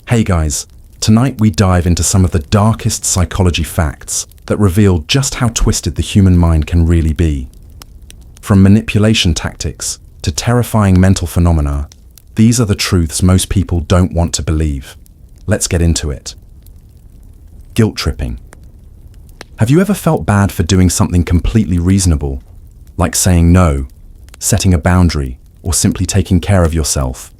Hey guys, tonight we dive into some of the darkest psychology facts that reveal just how twisted the human mind can really be. From manipulation tactics to terrifying mental phenomena, these are the truths most people don't want to believe. Let's get into it. Guilt tripping. Have you ever felt bad for doing something completely reasonable, like saying no, setting a boundary, or simply taking care of yourself?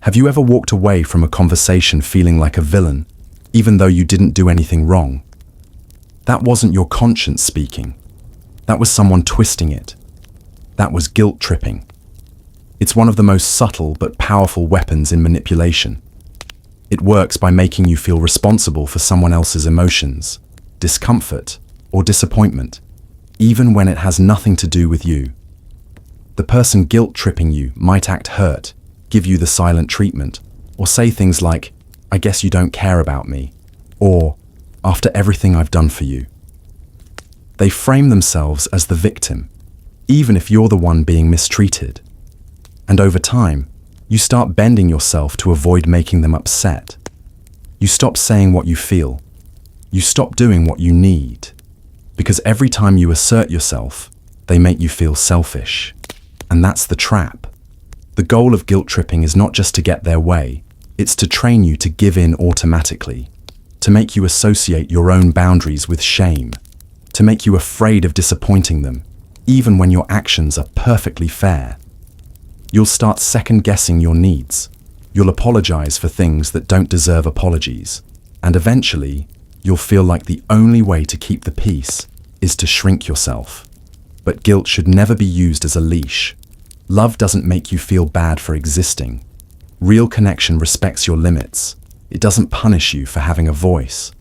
Have you ever walked away from a conversation feeling like a villain, even though you didn't do anything wrong? That wasn't your conscience speaking. That was someone twisting it. That was guilt tripping. It's one of the most subtle but powerful weapons in manipulation. It works by making you feel responsible for someone else's emotions, discomfort, or disappointment, even when it has nothing to do with you. The person guilt tripping you might act hurt, give you the silent treatment, or say things like, "I guess you don't care about me," or "after everything I've done for you." They frame themselves as the victim, even if you're the one being mistreated. And over time, you start bending yourself to avoid making them upset. You stop saying what you feel. You stop doing what you need. Because every time you assert yourself, they make you feel selfish. And that's the trap. The goal of guilt tripping is not just to get their way, it's to train you to give in automatically, to make you associate your own boundaries with shame, to make you afraid of disappointing them, even when your actions are perfectly fair. You'll start second-guessing your needs. You'll apologize for things that don't deserve apologies. And eventually, you'll feel like the only way to keep the peace is to shrink yourself. But guilt should never be used as a leash. Love doesn't make you feel bad for existing. Real connection respects your limits. It doesn't punish you for having a voice.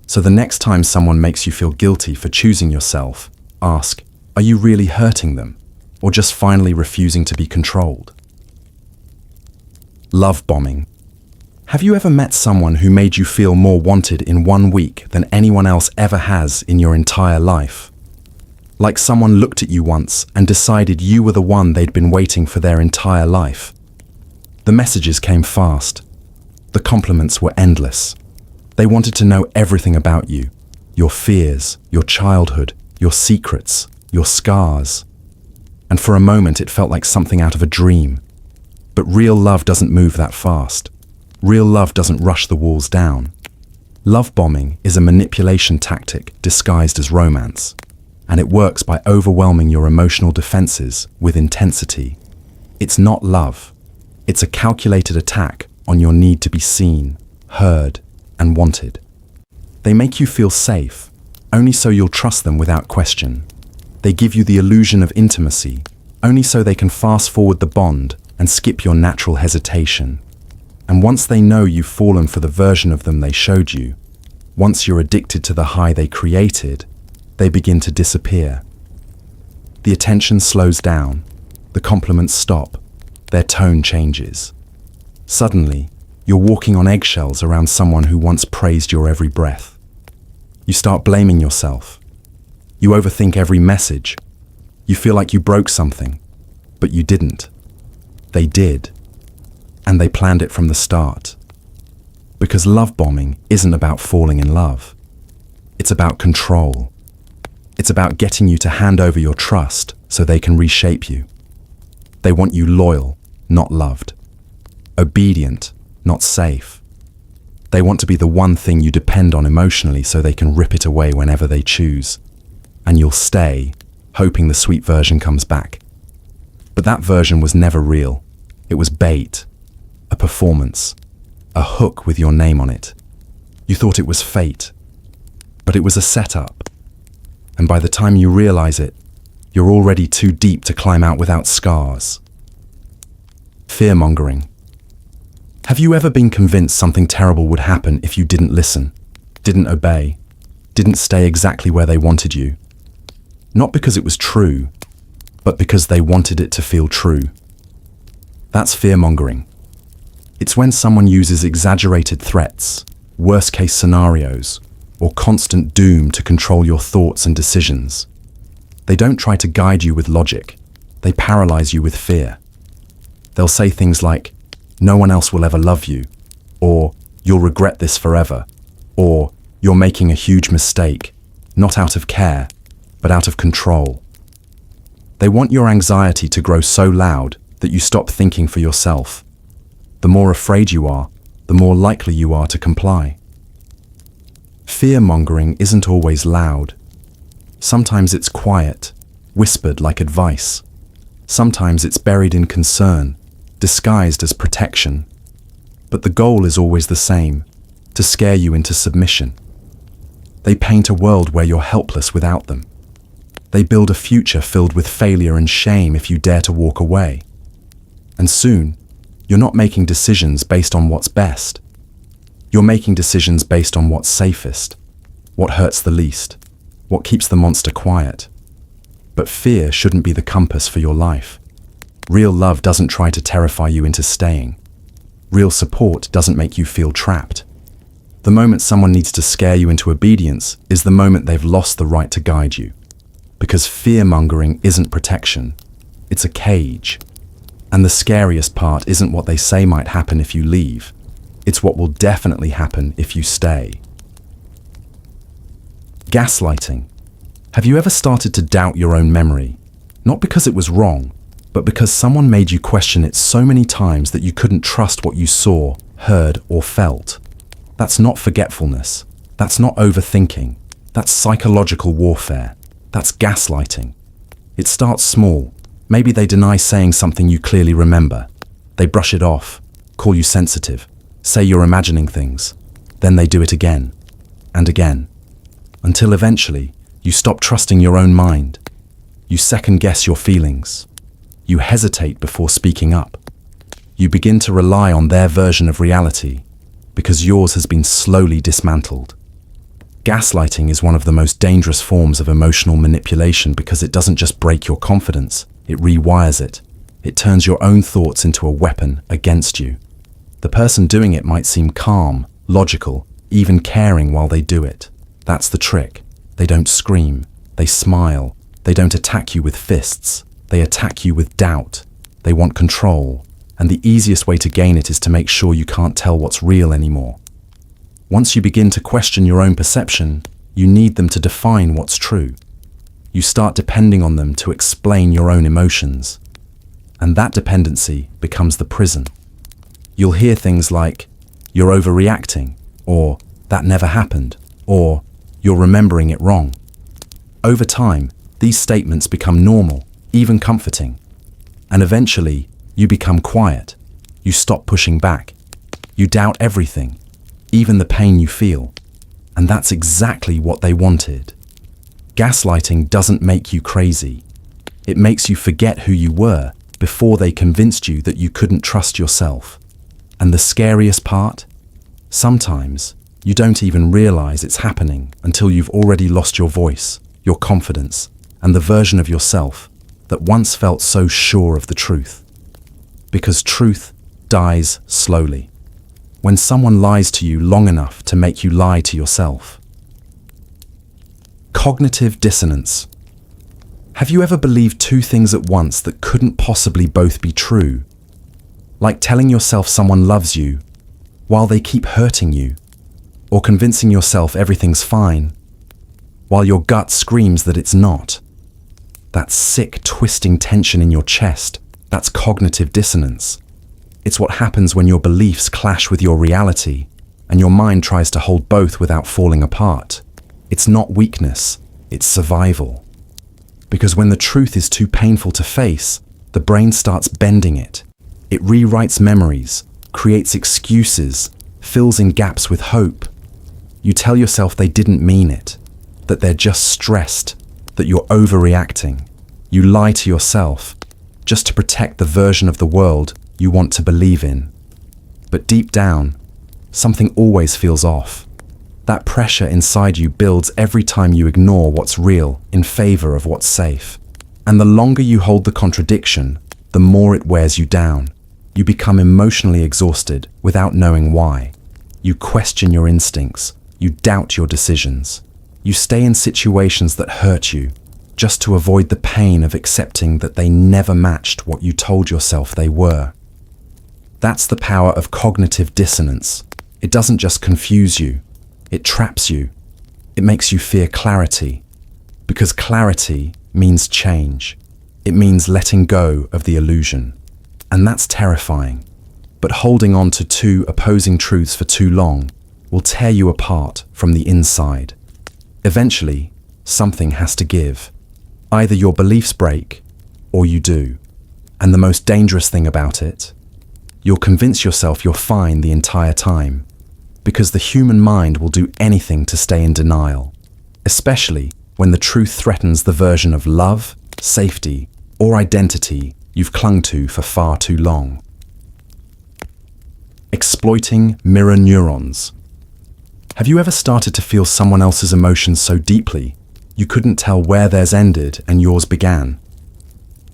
So the next time someone makes you feel guilty for choosing yourself, ask, are you really hurting them? Or just finally refusing to be controlled? Love bombing. Have you ever met someone who made you feel more wanted in 1 week than anyone else ever has in your entire life? Like someone looked at you once and decided you were the one they'd been waiting for their entire life. The messages came fast. The compliments were endless. They wanted to know everything about you, your fears, your childhood, your secrets, your scars. And for a moment it felt like something out of a dream. But real love doesn't move that fast. Real love doesn't rush the walls down. Love bombing is a manipulation tactic disguised as romance. And it works by overwhelming your emotional defenses with intensity. It's not love. It's a calculated attack on your need to be seen, heard, and wanted. They make you feel safe, only so you'll trust them without question. They give you the illusion of intimacy, only so they can fast forward the bond and skip your natural hesitation. And once they know you've fallen for the version of them they showed you, once you're addicted to the high they created, they begin to disappear. The attention slows down, the compliments stop, their tone changes. Suddenly, you're walking on eggshells around someone who once praised your every breath. You start blaming yourself. You overthink every message. You feel like you broke something, but you didn't. They did. And they planned it from the start. Because love bombing isn't about falling in love. It's about control. It's about getting you to hand over your trust so they can reshape you. They want you loyal, not loved. Obedient, not safe. They want to be the one thing you depend on emotionally so they can rip it away whenever they choose. And you'll stay, hoping the sweet version comes back. But that version was never real. It was bait, a performance, a hook with your name on it. You thought it was fate, but it was a setup. And by the time you realize it, you're already too deep to climb out without scars. Fear-mongering. Have you ever been convinced something terrible would happen if you didn't listen, didn't obey, didn't stay exactly where they wanted you? Not because it was true, but because they wanted it to feel true. That's fear-mongering. It's when someone uses exaggerated threats, worst-case scenarios, or constant doom to control your thoughts and decisions. They don't try to guide you with logic. They paralyze you with fear. They'll say things like, "No one else will ever love you," or "You'll regret this forever," or "You're making a huge mistake," not out of care, but out of control. They want your anxiety to grow so loud that you stop thinking for yourself. The more afraid you are, the more likely you are to comply. Fear-mongering isn't always loud. Sometimes it's quiet, whispered like advice. Sometimes it's buried in concern, disguised as protection. But the goal is always the same, to scare you into submission. They paint a world where you're helpless without them. They build a future filled with failure and shame if you dare to walk away. And soon, you're not making decisions based on what's best. You're making decisions based on what's safest, what hurts the least, what keeps the monster quiet. But fear shouldn't be the compass for your life. Real love doesn't try to terrify you into staying. Real support doesn't make you feel trapped. The moment someone needs to scare you into obedience is the moment they've lost the right to guide you. Because fear-mongering isn't protection, it's a cage. And the scariest part isn't what they say might happen if you leave. It's what will definitely happen if you stay. Gaslighting. Have you ever started to doubt your own memory? Not because it was wrong, but because someone made you question it so many times that you couldn't trust what you saw, heard, or felt. That's not forgetfulness. That's not overthinking. That's psychological warfare. That's gaslighting. It starts small. Maybe they deny saying something you clearly remember. They brush it off, call you sensitive, say you're imagining things. Then they do it again and again, until eventually you stop trusting your own mind. You second-guess your feelings. You hesitate before speaking up. You begin to rely on their version of reality because yours has been slowly dismantled. Gaslighting is one of the most dangerous forms of emotional manipulation because it doesn't just break your confidence, it rewires it. It turns your own thoughts into a weapon against you. The person doing it might seem calm, logical, even caring while they do it. That's the trick. They don't scream. They smile. They don't attack you with fists. They attack you with doubt. They want control. And the easiest way to gain it is to make sure you can't tell what's real anymore. Once you begin to question your own perception, you need them to define what's true. You start depending on them to explain your own emotions. And that dependency becomes the prison. You'll hear things like, "You're overreacting," or "That never happened," or "You're remembering it wrong." Over time, these statements become normal, even comforting. And eventually, you become quiet. You stop pushing back. You doubt everything, even the pain you feel. And that's exactly what they wanted. Gaslighting doesn't make you crazy. It makes you forget who you were before they convinced you that you couldn't trust yourself. And the scariest part? Sometimes you don't even realize it's happening until you've already lost your voice, your confidence, and the version of yourself that once felt so sure of the truth. Because truth dies slowly. When someone lies to you long enough to make you lie to yourself. Cognitive dissonance. Have you ever believed two things at once that couldn't possibly both be true? Like telling yourself someone loves you while they keep hurting you, or convincing yourself everything's fine while your gut screams that it's not. That sick, twisting tension in your chest, that's cognitive dissonance. It's what happens when your beliefs clash with your reality and your mind tries to hold both without falling apart. It's not weakness, it's survival. Because when the truth is too painful to face, the brain starts bending it. It rewrites memories, creates excuses, fills in gaps with hope. You tell yourself they didn't mean it, that they're just stressed, that you're overreacting. You lie to yourself just to protect the version of the world you want to believe in. But deep down, something always feels off. That pressure inside you builds every time you ignore what's real in favor of what's safe. And the longer you hold the contradiction, the more it wears you down. You become emotionally exhausted without knowing why. You question your instincts. You doubt your decisions. You stay in situations that hurt you just to avoid the pain of accepting that they never matched what you told yourself they were. That's the power of cognitive dissonance. It doesn't just confuse you, it traps you. It makes you fear clarity, because clarity means change. It means letting go of the illusion. And that's terrifying. But holding on to two opposing truths for too long will tear you apart from the inside. Eventually, something has to give. Either your beliefs break, or you do. And the most dangerous thing about it, you'll convince yourself you're fine the entire time, because the human mind will do anything to stay in denial, especially when the truth threatens the version of love, safety, or identity you've clung to for far too long. Exploiting mirror neurons. Have you ever started to feel someone else's emotions so deeply you couldn't tell where theirs ended and yours began?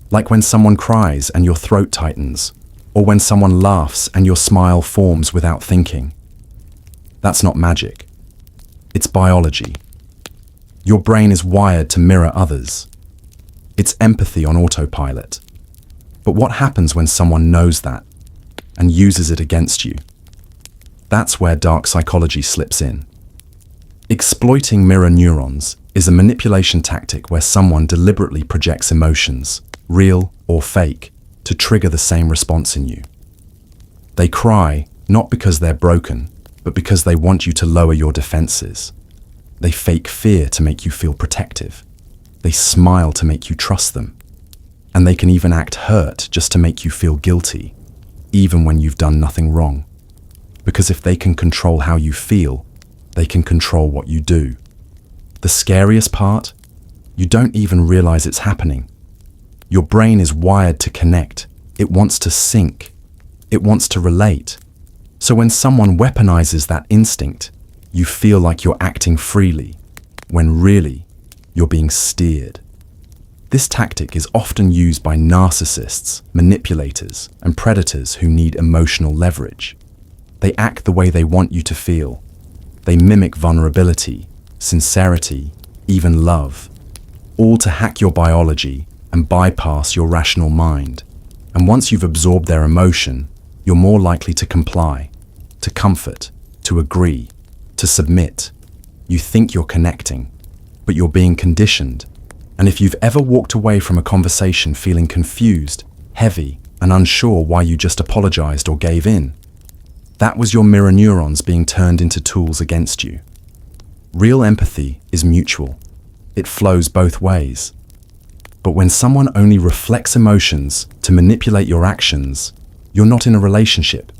Like when someone cries and your throat tightens, or when someone laughs and your smile forms without thinking. That's not magic. It's biology. Your brain is wired to mirror others. It's empathy on autopilot. But what happens when someone knows that and uses it against you? That's where dark psychology slips in. Exploiting mirror neurons is a manipulation tactic where someone deliberately projects emotions, real or fake, to trigger the same response in you. They cry not because they're broken, but because they want you to lower your defenses. They fake fear to make you feel protective. They smile to make you trust them. And they can even act hurt just to make you feel guilty, even when you've done nothing wrong. Because if they can control how you feel, they can control what you do. The scariest part? You don't even realize it's happening. Your brain is wired to connect. It wants to sync. It wants to relate. So when someone weaponizes that instinct, you feel like you're acting freely, when really, you're being steered. This tactic is often used by narcissists, manipulators, and predators who need emotional leverage. They act the way they want you to feel. They mimic vulnerability, sincerity, even love, all to hack your biology and bypass your rational mind. And once you've absorbed their emotion, you're more likely to comply, to comfort, to agree, to submit. You think you're connecting, but you're being conditioned. And if you've ever walked away from a conversation feeling confused, heavy, and unsure why you just apologized or gave in, that was your mirror neurons being turned into tools against you. Real empathy is mutual. It flows both ways. But when someone only reflects emotions to manipulate your actions, you're not in a relationship.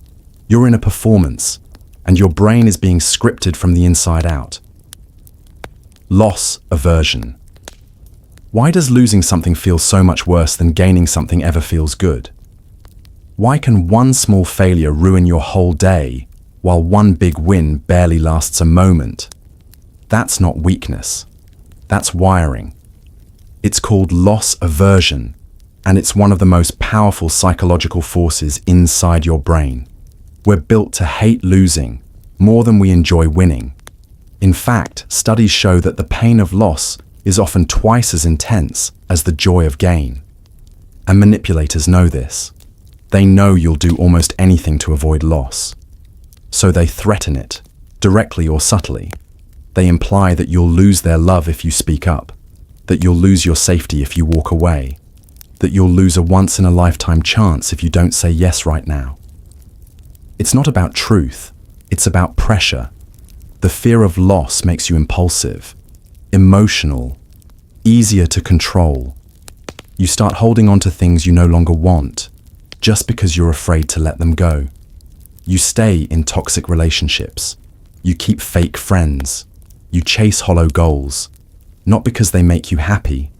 You're in a performance, and your brain is being scripted from the inside out. Loss aversion. Why does losing something feel so much worse than gaining something ever feels good? Why can one small failure ruin your whole day, while one big win barely lasts a moment? That's not weakness. That's wiring. It's called loss aversion, and it's one of the most powerful psychological forces inside your brain. We're built to hate losing more than we enjoy winning. In fact, studies show that the pain of loss is often twice as intense as the joy of gain. And manipulators know this. They know you'll do almost anything to avoid loss. So they threaten it, directly or subtly. They imply that you'll lose their love if you speak up, that you'll lose your safety if you walk away, that you'll lose a once-in-a-lifetime chance if you don't say yes right now. It's not about truth, it's about pressure. The fear of loss makes you impulsive, emotional, easier to control. You start holding on to things you no longer want, just because you're afraid to let them go. You stay in toxic relationships. You keep fake friends. You chase hollow goals, not because they make you happy,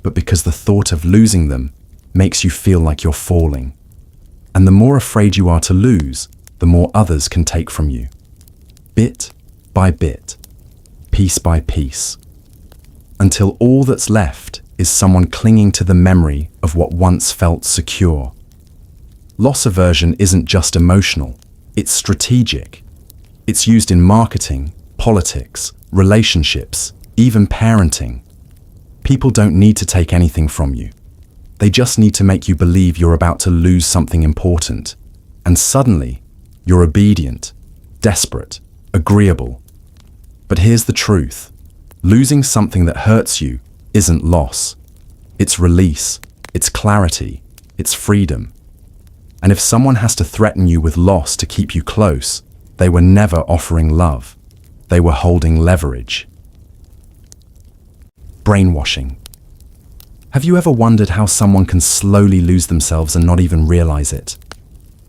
but because the thought of losing them makes you feel like you're falling. And the more afraid you are to lose, the more others can take from you. Bit by bit, piece by piece, until all that's left is someone clinging to the memory of what once felt secure. Loss aversion isn't just emotional, it's strategic. It's used in marketing, politics, relationships, even parenting. People don't need to take anything from you. They just need to make you believe you're about to lose something important. And suddenly, you're obedient. desperate, agreeable. But here's the truth. Losing something that hurts you isn't loss. It's release, it's clarity, it's freedom. And if someone has to threaten you with loss to keep you close, they were never offering love. They were holding leverage. Brainwashing. Have you ever wondered how someone can slowly lose themselves and not even realize it?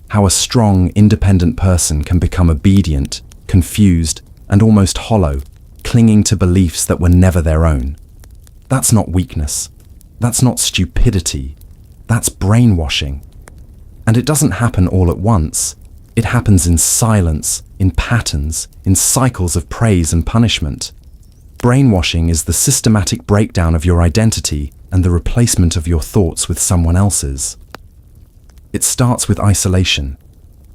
How a strong, independent person can become obedient, confused, and almost hollow, clinging to beliefs that were never their own. That's not weakness. That's not stupidity. That's brainwashing. And it doesn't happen all at once. It happens in silence, in patterns, in cycles of praise and punishment. Brainwashing is the systematic breakdown of your identity and the replacement of your thoughts with someone else's. It starts with isolation,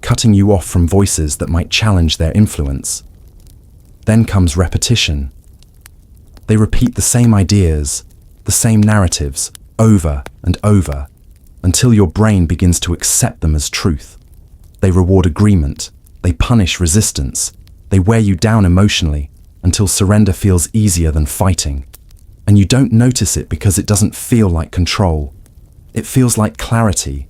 cutting you off from voices that might challenge their influence. Then comes repetition. They repeat the same ideas, the same narratives, over and over, until your brain begins to accept them as truth. They reward agreement, they punish resistance, they wear you down emotionally until surrender feels easier than fighting. And you don't notice it because it doesn't feel like control. It feels like clarity.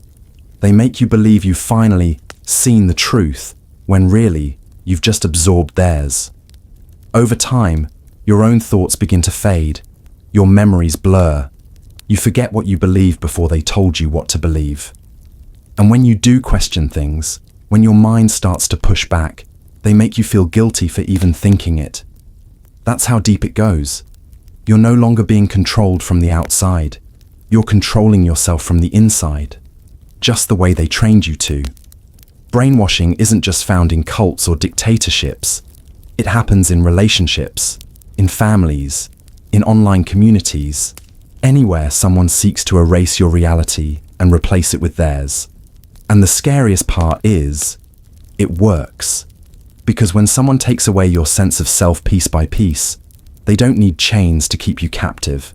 They make you believe you've finally seen the truth, when really, you've just absorbed theirs. Over time, your own thoughts begin to fade. Your memories blur. You forget what you believed before they told you what to believe. And when you do question things, when your mind starts to push back, they make you feel guilty for even thinking it. That's how deep it goes. You're no longer being controlled from the outside. You're controlling yourself from the inside, just the way they trained you to. Brainwashing isn't just found in cults or dictatorships. It happens in relationships, in families, in online communities, anywhere someone seeks to erase your reality and replace it with theirs. And the scariest part is, it works. Because when someone takes away your sense of self piece by piece, they don't need chains to keep you captive.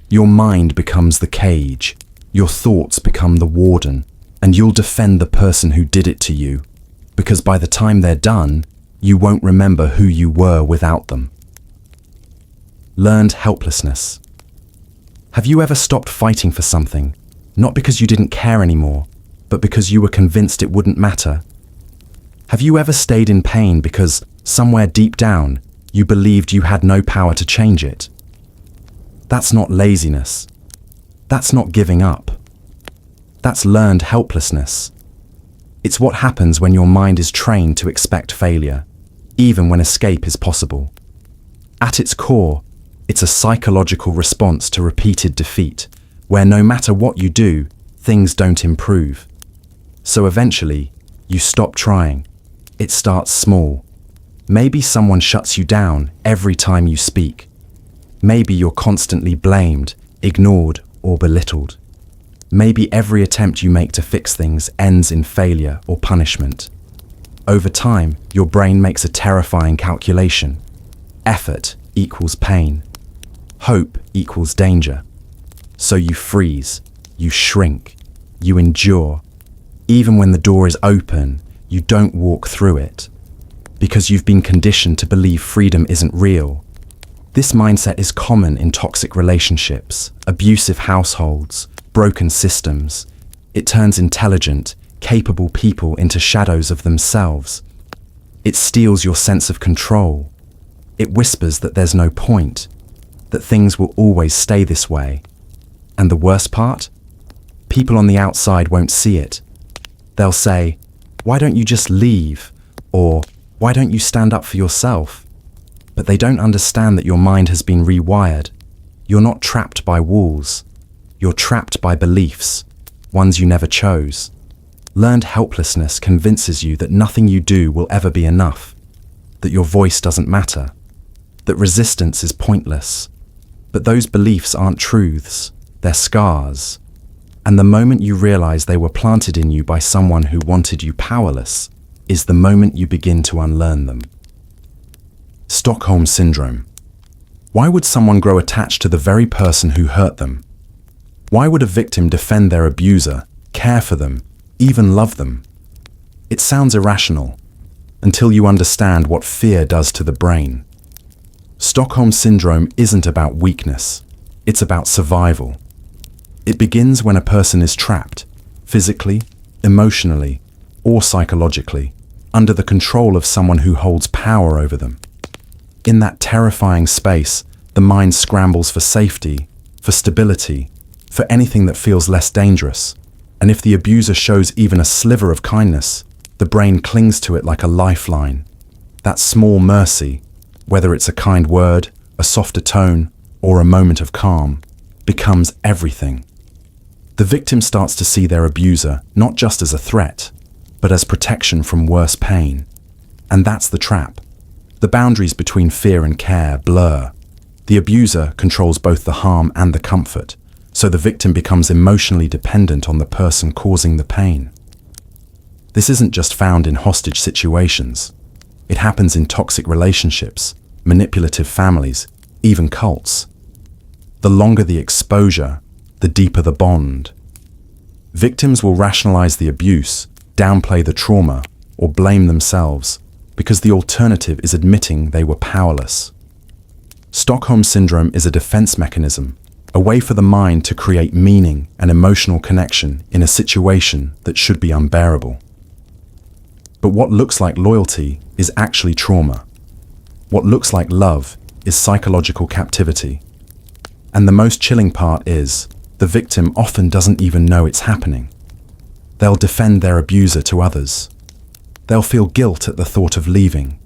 Your mind becomes the cage, your thoughts become the warden, and you'll defend the person who did it to you, because by the time they're done, you won't remember who you were without them. Learned helplessness. Have you ever stopped fighting for something, not because you didn't care anymore, but because you were convinced it wouldn't matter? Have you ever stayed in pain because, somewhere deep down, you believed you had no power to change it? That's not laziness. That's not giving up. That's learned helplessness. It's what happens when your mind is trained to expect failure, even when escape is possible. At its core, it's a psychological response to repeated defeat, where no matter what you do, things don't improve. So eventually, you stop trying. It starts small. Maybe someone shuts you down every time you speak. Maybe you're constantly blamed, ignored, or belittled. Maybe every attempt you make to fix things ends in failure or punishment. Over time, your brain makes a terrifying calculation. Effort equals pain. Hope equals danger. So you freeze, you shrink, you endure. Even when the door is open, you don't walk through it. Because you've been conditioned to believe freedom isn't real. This mindset is common in toxic relationships, abusive households, broken systems. It turns intelligent, capable people into shadows of themselves. It steals your sense of control. It whispers that there's no point, that things will always stay this way. And the worst part? People on the outside won't see it. They'll say, "Why don't you just leave?" Or, "Why don't you stand up for yourself?" But they don't understand that your mind has been rewired. You're not trapped by walls. You're trapped by beliefs, ones you never chose. Learned helplessness convinces you that nothing you do will ever be enough, that your voice doesn't matter, that resistance is pointless. But those beliefs aren't truths, they're scars. And the moment you realize they were planted in you by someone who wanted you powerless is the moment you begin to unlearn them. Stockholm Syndrome. Why would someone grow attached to the very person who hurt them? Why would a victim defend their abuser, care for them, even love them? It sounds irrational. until you understand what fear does to the brain. Stockholm Syndrome isn't about weakness, it's about survival. It begins when a person is trapped, physically, emotionally, or psychologically, under the control of someone who holds power over them. In that terrifying space, the mind scrambles for safety, for stability, for anything that feels less dangerous. And if the abuser shows even a sliver of kindness, the brain clings to it like a lifeline. That small mercy, whether it's a kind word, a softer tone, or a moment of calm, becomes everything. The victim starts to see their abuser not just as a threat, but as protection from worse pain. And that's the trap. The boundaries between fear and care blur. The abuser controls both the harm and the comfort, so the victim becomes emotionally dependent on the person causing the pain. This isn't just found in hostage situations. It happens in toxic relationships, manipulative families, even cults. The longer the exposure, the deeper the bond. Victims will rationalize the abuse, downplay the trauma, or blame themselves, because the alternative is admitting they were powerless. Stockholm Syndrome is a defense mechanism, a way for the mind to create meaning and emotional connection in a situation that should be unbearable. But what looks like loyalty is actually trauma. What looks like love is psychological captivity. And the most chilling part is, the victim often doesn't even know it's happening. They'll defend their abuser to others. They'll feel guilt at the thought of leaving.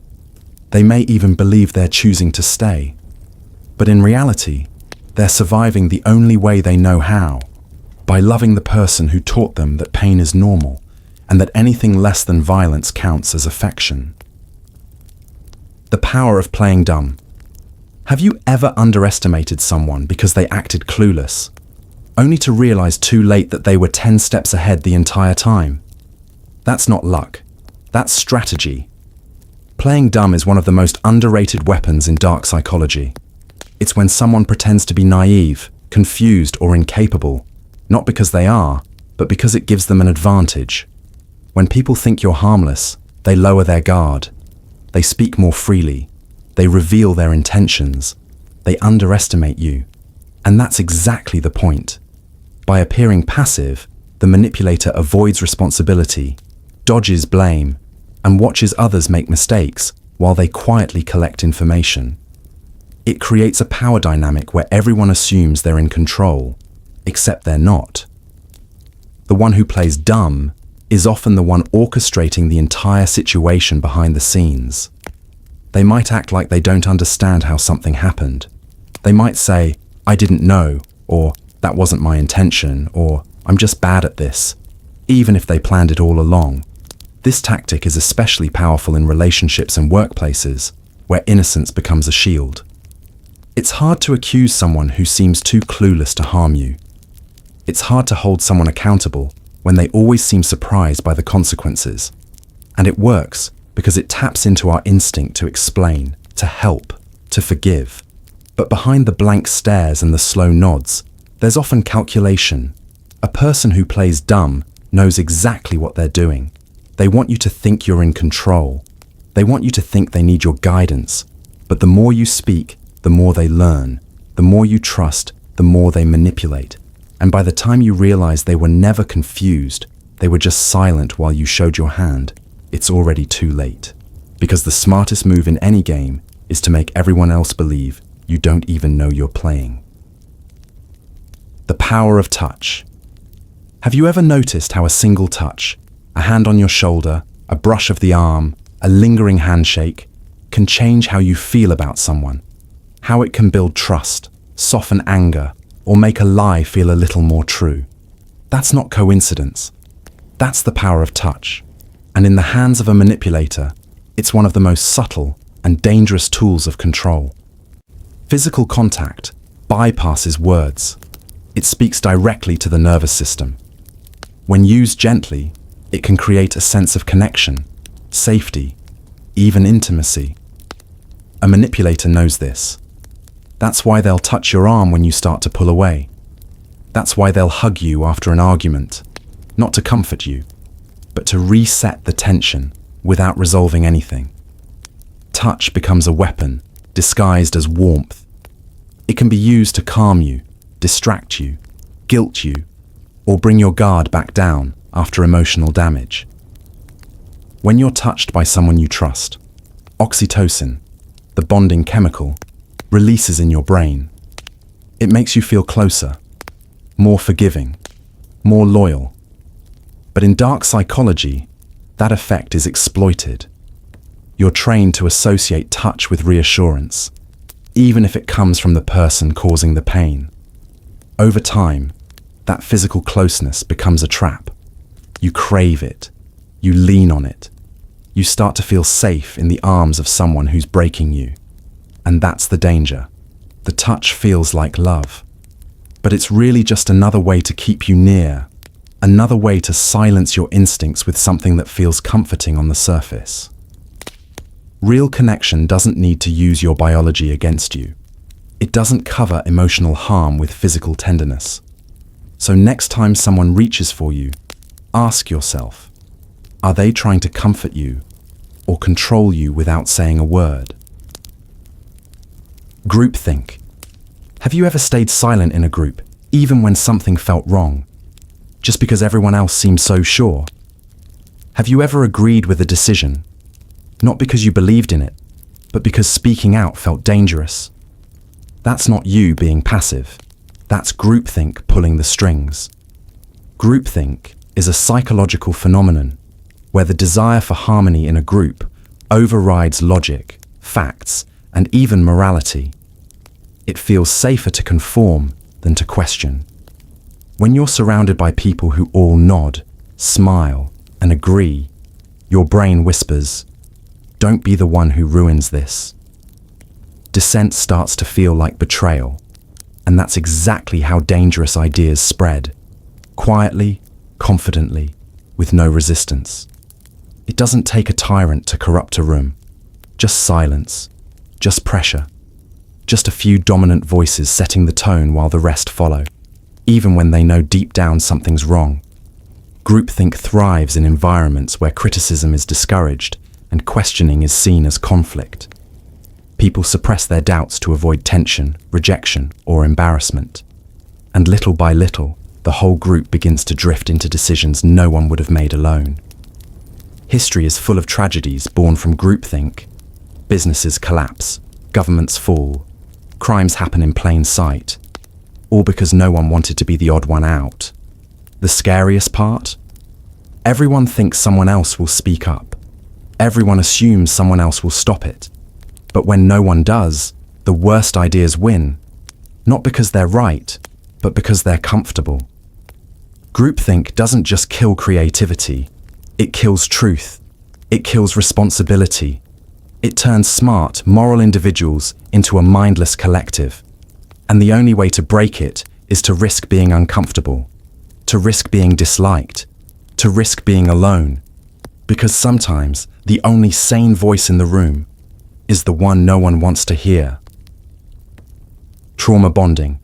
They may even believe they're choosing to stay. But in reality, they're surviving the only way they know how, by loving the person who taught them that pain is normal and that anything less than violence counts as affection. The power of playing dumb. Have you ever underestimated someone because they acted clueless, only to realize too late that they were 10 steps ahead the entire time? That's not luck. That's strategy. Playing dumb is one of the most underrated weapons in dark psychology. It's when someone pretends to be naive, confused, or incapable, not because they are, but because it gives them an advantage. When people think you're harmless, they lower their guard. They speak more freely. They reveal their intentions. They underestimate you. And that's exactly the point. By appearing passive, the manipulator avoids responsibility, dodges blame, and watches others make mistakes while they quietly collect information. It creates a power dynamic where everyone assumes they're in control, except they're not. The one who plays dumb is often the one orchestrating the entire situation behind the scenes. They might act like they don't understand how something happened. They might say, "I didn't know," or "that wasn't my intention," or "I'm just bad at this," even if they planned it all along. This tactic is especially powerful in relationships and workplaces, where innocence becomes a shield. It's hard to accuse someone who seems too clueless to harm you. It's hard to hold someone accountable when they always seem surprised by the consequences. And it works because it taps into our instinct to explain, to help, to forgive. But behind the blank stares and the slow nods, there's often calculation. A person who plays dumb knows exactly what they're doing. They want you to think you're in control. They want you to think they need your guidance. But the more you speak, the more they learn. The more you trust, the more they manipulate. And by the time you realize they were never confused, they were just silent while you showed your hand, it's already too late. Because the smartest move in any game is to make everyone else believe you don't even know you're playing. The power of touch. Have you ever noticed how a single touch, a hand on your shoulder, a brush of the arm, a lingering handshake, can change how you feel about someone? How it can build trust, soften anger, or make a lie feel a little more true? That's not coincidence. That's the power of touch. And in the hands of a manipulator, it's one of the most subtle and dangerous tools of control. Physical contact bypasses words. It speaks directly to the nervous system. When used gently, it can create a sense of connection, safety, even intimacy. A manipulator knows this. That's why they'll touch your arm when you start to pull away. That's why they'll hug you after an argument, not to comfort you, but to reset the tension, without resolving anything. Touch becomes a weapon, disguised as warmth. It can be used to calm you, distract you, guilt you, or bring your guard back down after emotional damage. When you're touched by someone you trust, oxytocin, the bonding chemical, releases in your brain. It makes you feel closer, more forgiving, more loyal. But in dark psychology, that effect is exploited. You're trained to associate touch with reassurance, even if it comes from the person causing the pain. Over time, that physical closeness becomes a trap. You crave it. You lean on it. You start to feel safe in the arms of someone who's breaking you. And that's the danger. The touch feels like love. But it's really just another way to keep you near, another way to silence your instincts with something that feels comforting on the surface. Real connection doesn't need to use your biology against you. It doesn't cover emotional harm with physical tenderness. So next time someone reaches for you, ask yourself, are they trying to comfort you or control you without saying a word? Groupthink. Have you ever stayed silent in a group, even when something felt wrong, just because everyone else seemed so sure? Have you ever agreed with a decision, not because you believed in it, but because speaking out felt dangerous? That's not you being passive. That's groupthink pulling the strings. Groupthink is a psychological phenomenon where the desire for harmony in a group overrides logic, facts, and even morality. It feels safer to conform than to question. When you're surrounded by people who all nod, smile, and agree, your brain whispers, "Don't be the one who ruins this." Dissent starts to feel like betrayal, and that's exactly how dangerous ideas spread, quietly, confidently, with no resistance. It doesn't take a tyrant to corrupt a room, just silence, just pressure, just a few dominant voices setting the tone while the rest follow, even when they know deep down something's wrong. Groupthink thrives in environments where criticism is discouraged and questioning is seen as conflict. People suppress their doubts to avoid tension, rejection, or embarrassment. And little by little, the whole group begins to drift into decisions no one would have made alone. History is full of tragedies born from groupthink. Businesses collapse, governments fall, crimes happen in plain sight, all because no one wanted to be the odd one out. The scariest part? Everyone thinks someone else will speak up. Everyone assumes someone else will stop it. But when no one does, the worst ideas win, not because they're right, but because they're comfortable. Groupthink doesn't just kill creativity, it kills truth, it kills responsibility. It turns smart, moral individuals into a mindless collective. And the only way to break it is to risk being uncomfortable, to risk being disliked, to risk being alone. Because sometimes the only sane voice in the room is the one no one wants to hear. Trauma bonding.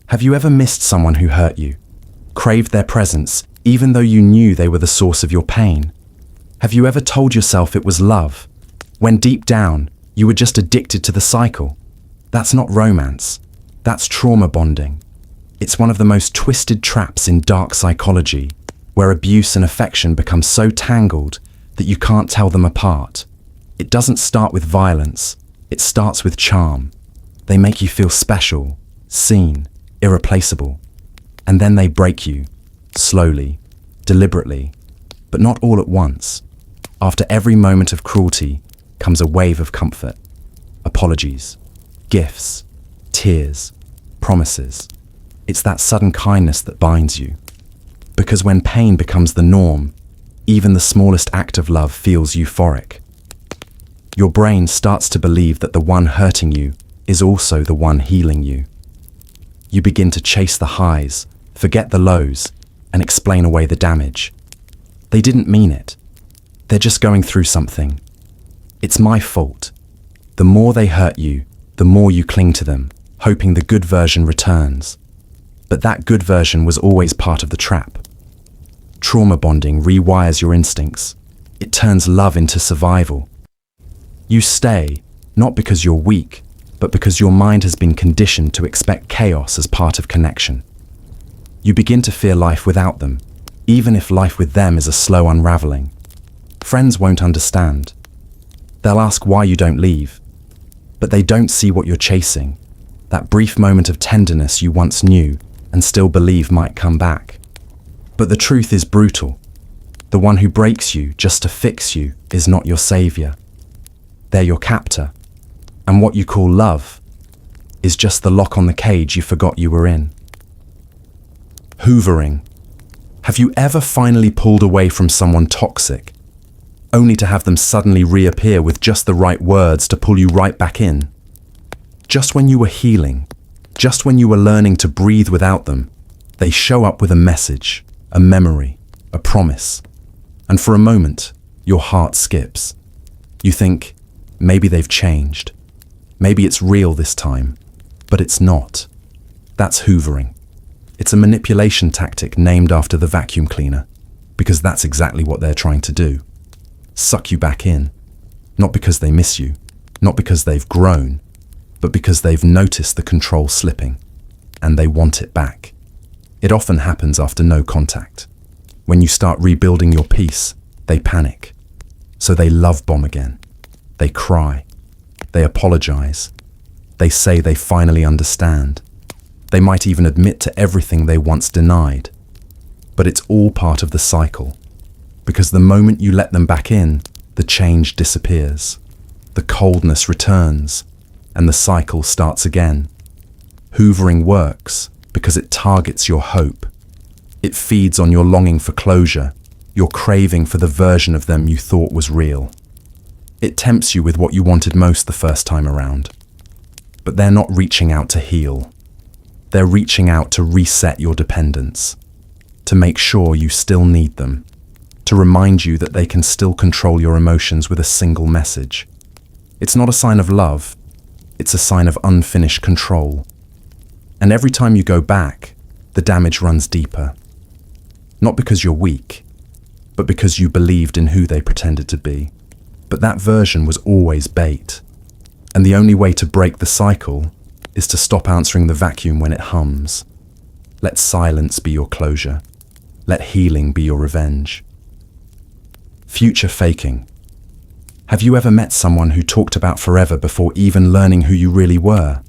Have you ever missed someone who hurt you? Craved their presence, even though you knew they were the source of your pain? Have you ever told yourself it was love, when deep down, you were just addicted to the cycle? That's not romance. That's trauma bonding. It's one of the most twisted traps in dark psychology, where abuse and affection become so tangled that you can't tell them apart. It doesn't start with violence. It starts with charm. They make you feel special, seen, irreplaceable. And then they break you, slowly, deliberately, but not all at once. After every moment of cruelty comes a wave of comfort. Apologies, gifts, tears, promises. It's that sudden kindness that binds you. Because when pain becomes the norm, even the smallest act of love feels euphoric. Your brain starts to believe that the one hurting you is also the one healing you. You begin to chase the highs, forget the lows, and explain away the damage. They didn't mean it. They're just going through something. It's my fault. The more they hurt you, the more you cling to them, hoping the good version returns. But that good version was always part of the trap. Trauma bonding rewires your instincts. It turns love into survival. You stay, not because you're weak, but because your mind has been conditioned to expect chaos as part of connection. You begin to fear life without them, even if life with them is a slow unraveling. Friends won't understand. They'll ask why you don't leave, but they don't see what you're chasing, that brief moment of tenderness you once knew and still believe might come back. But the truth is brutal. The one who breaks you just to fix you is not your savior. They're your captor. And what you call love is just the lock on the cage you forgot you were in. Hoovering. Have you ever finally pulled away from someone toxic, only to have them suddenly reappear with just the right words to pull you right back in? Just when you were healing, just when you were learning to breathe without them, they show up with a message, a memory, a promise. And for a moment, your heart skips. You think, maybe they've changed. Maybe it's real this time, but it's not. That's hoovering. It's a manipulation tactic named after the vacuum cleaner, because that's exactly what they're trying to do. Suck you back in, not because they miss you, not because they've grown, but because they've noticed the control slipping, and they want it back. It often happens after no contact. When you start rebuilding your peace, they panic. So they love bomb again. They cry. They apologize. They say they finally understand. They might even admit to everything they once denied. But it's all part of the cycle. Because the moment you let them back in, the change disappears. The coldness returns, and the cycle starts again. Hoovering works because it targets your hope. It feeds on your longing for closure, your craving for the version of them you thought was real. It tempts you with what you wanted most the first time around. But they're not reaching out to heal. They're reaching out to reset your dependence, to make sure you still need them, to remind you that they can still control your emotions with a single message. It's not a sign of love, it's a sign of unfinished control. And every time you go back, the damage runs deeper. Not because you're weak, but because you believed in who they pretended to be. But that version was always bait. And the only way to break the cycle is to stop answering the vacuum when it hums. Let silence be your closure. Let healing be your revenge. Future faking. Have you ever met someone who talked about forever before even learning who you really were?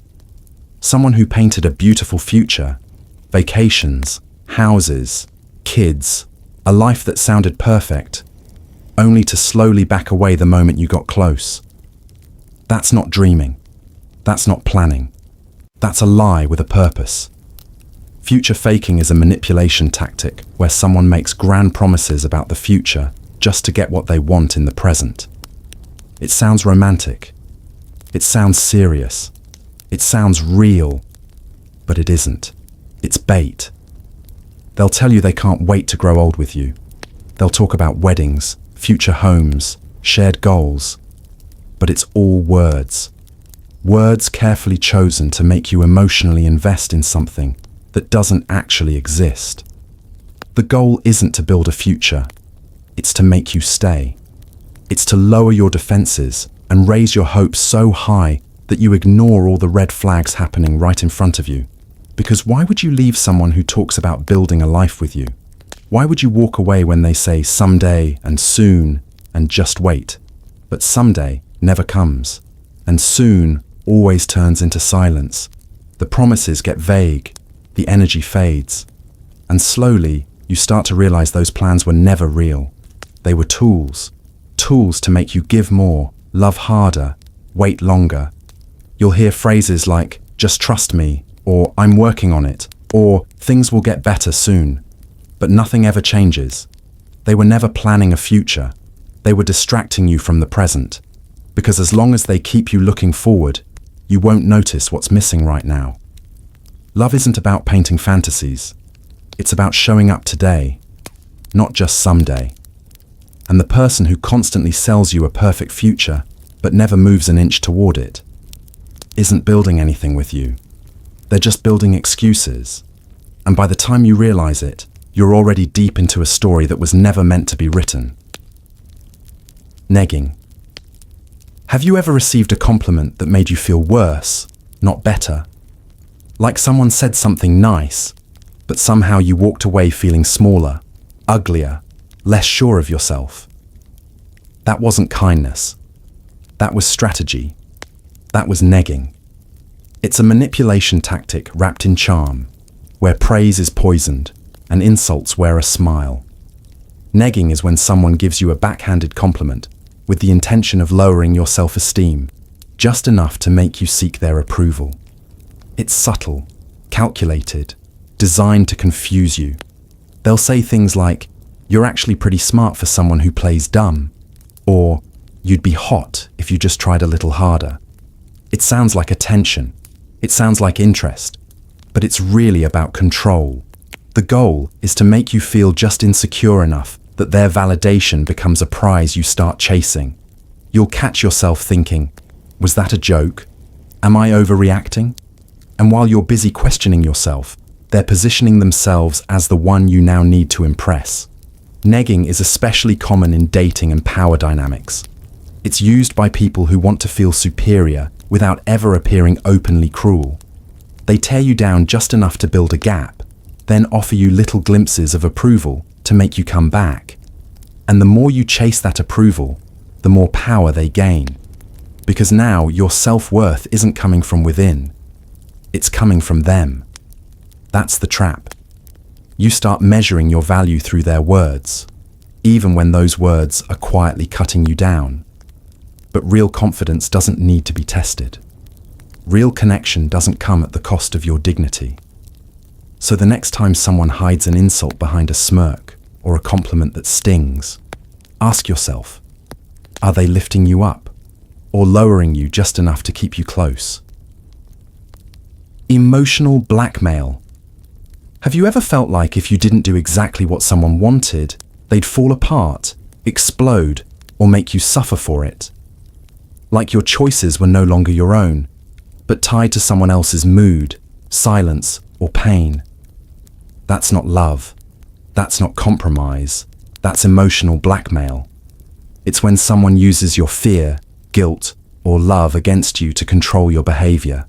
Someone who painted a beautiful future, vacations, houses, kids, a life that sounded perfect, only to slowly back away the moment you got close. That's not dreaming. That's not planning. That's a lie with a purpose. Future faking is a manipulation tactic where someone makes grand promises about the future just to get what they want in the present. It sounds romantic. It sounds serious. It sounds real. But it isn't. It's bait. They'll tell you they can't wait to grow old with you. They'll talk about weddings, future homes, shared goals. But it's all words. Words carefully chosen to make you emotionally invest in something that doesn't actually exist. The goal isn't to build a future. It's to make you stay. It's to lower your defenses and raise your hopes so high that you ignore all the red flags happening right in front of you. Because why would you leave someone who talks about building a life with you? Why would you walk away when they say someday and soon and just wait? But someday never comes, and soon always turns into silence. The promises get vague, the energy fades, and slowly you start to realize those plans were never real. They were tools to make you give more, love harder, wait longer. You'll hear phrases like, just trust me, or I'm working on it, or things will get better soon. But nothing ever changes. They were never planning a future. They were distracting you from the present. Because as long as they keep you looking forward, you won't notice what's missing right now. Love isn't about painting fantasies. It's about showing up today, not just someday. And the person who constantly sells you a perfect future, but never moves an inch toward it, isn't building anything with you. They're just building excuses. And by the time you realize it, you're already deep into a story that was never meant to be written. Negging. Have you ever received a compliment that made you feel worse, not better? Like someone said something nice, but somehow you walked away feeling smaller, uglier, less sure of yourself. That wasn't kindness. That was strategy. That was negging. It's a manipulation tactic wrapped in charm, where praise is poisoned and insults wear a smile. Negging is when someone gives you a backhanded compliment with the intention of lowering your self-esteem, just enough to make you seek their approval. It's subtle, calculated, designed to confuse you. They'll say things like, "You're actually pretty smart for someone who plays dumb," or "You'd be hot if you just tried a little harder." It sounds like attention. It sounds like interest. But it's really about control. The goal is to make you feel just insecure enough that their validation becomes a prize you start chasing. You'll catch yourself thinking, "Was that a joke? Am I overreacting?" And while you're busy questioning yourself, they're positioning themselves as the one you now need to impress. Negging is especially common in dating and power dynamics. It's used by people who want to feel superior without ever appearing openly cruel. They tear you down just enough to build a gap, then offer you little glimpses of approval to make you come back. And the more you chase that approval, the more power they gain. Because now your self-worth isn't coming from within. It's coming from them. That's the trap. You start measuring your value through their words, even when those words are quietly cutting you down. But real confidence doesn't need to be tested. Real connection doesn't come at the cost of your dignity. So the next time someone hides an insult behind a smirk or a compliment that stings, ask yourself, are they lifting you up or lowering you just enough to keep you close? Emotional blackmail. Have you ever felt like if you didn't do exactly what someone wanted, they'd fall apart, explode, or make you suffer for it? Like your choices were no longer your own, but tied to someone else's mood, silence, or pain. That's not love. That's not compromise. That's emotional blackmail. It's when someone uses your fear, guilt, or love against you to control your behavior.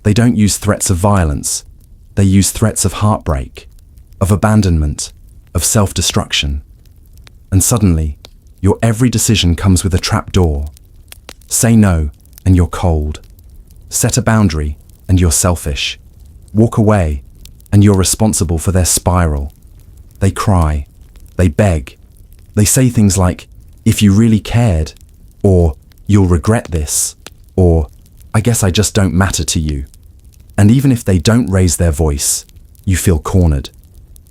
They don't use threats of violence. They use threats of heartbreak, of abandonment, of self-destruction. And suddenly, your every decision comes with a trapdoor. Say no, and you're cold. Set a boundary, and you're selfish. Walk away, and you're responsible for their spiral. They cry. They beg. They say things like, "If you really cared," or "You'll regret this," or "I guess I just don't matter to you." And even if they don't raise their voice, you feel cornered,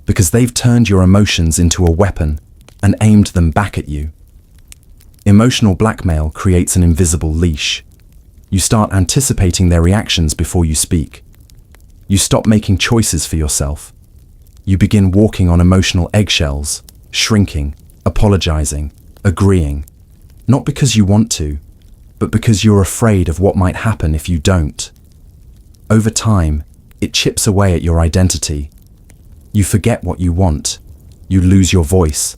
because they've turned your emotions into a weapon and aimed them back at you. Emotional blackmail creates an invisible leash. You start anticipating their reactions before you speak. You stop making choices for yourself. You begin walking on emotional eggshells, shrinking, apologizing, agreeing, not because you want to, but because you're afraid of what might happen if you don't. Over time, it chips away at your identity. You forget what you want. You lose your voice.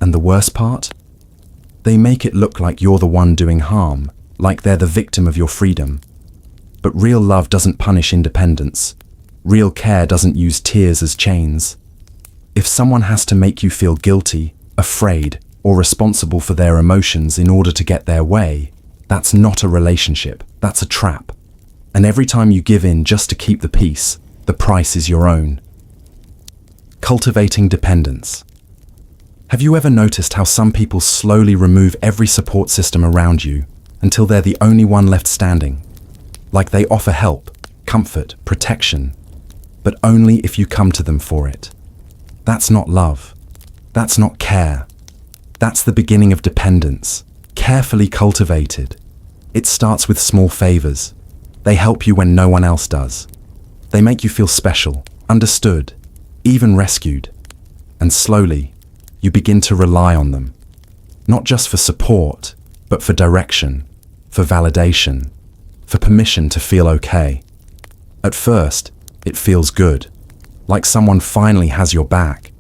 And the worst part? They make it look like you're the one doing harm, like they're the victim of your freedom. But real love doesn't punish independence. Real care doesn't use tears as chains. If someone has to make you feel guilty, afraid, or responsible for their emotions in order to get their way, that's not a relationship, that's a trap. And every time you give in just to keep the peace, the price is your own. Cultivating dependence. Have you ever noticed how some people slowly remove every support system around you until they're the only one left standing? Like they offer help, comfort, protection, but only if you come to them for it. That's not love. That's not care. That's the beginning of dependence, carefully cultivated. It starts with small favors. They help you when no one else does. They make you feel special, understood, even rescued. And slowly, you begin to rely on them. Not just for support, but for direction, for validation, for permission to feel okay. At first, it feels good, like someone finally has your back.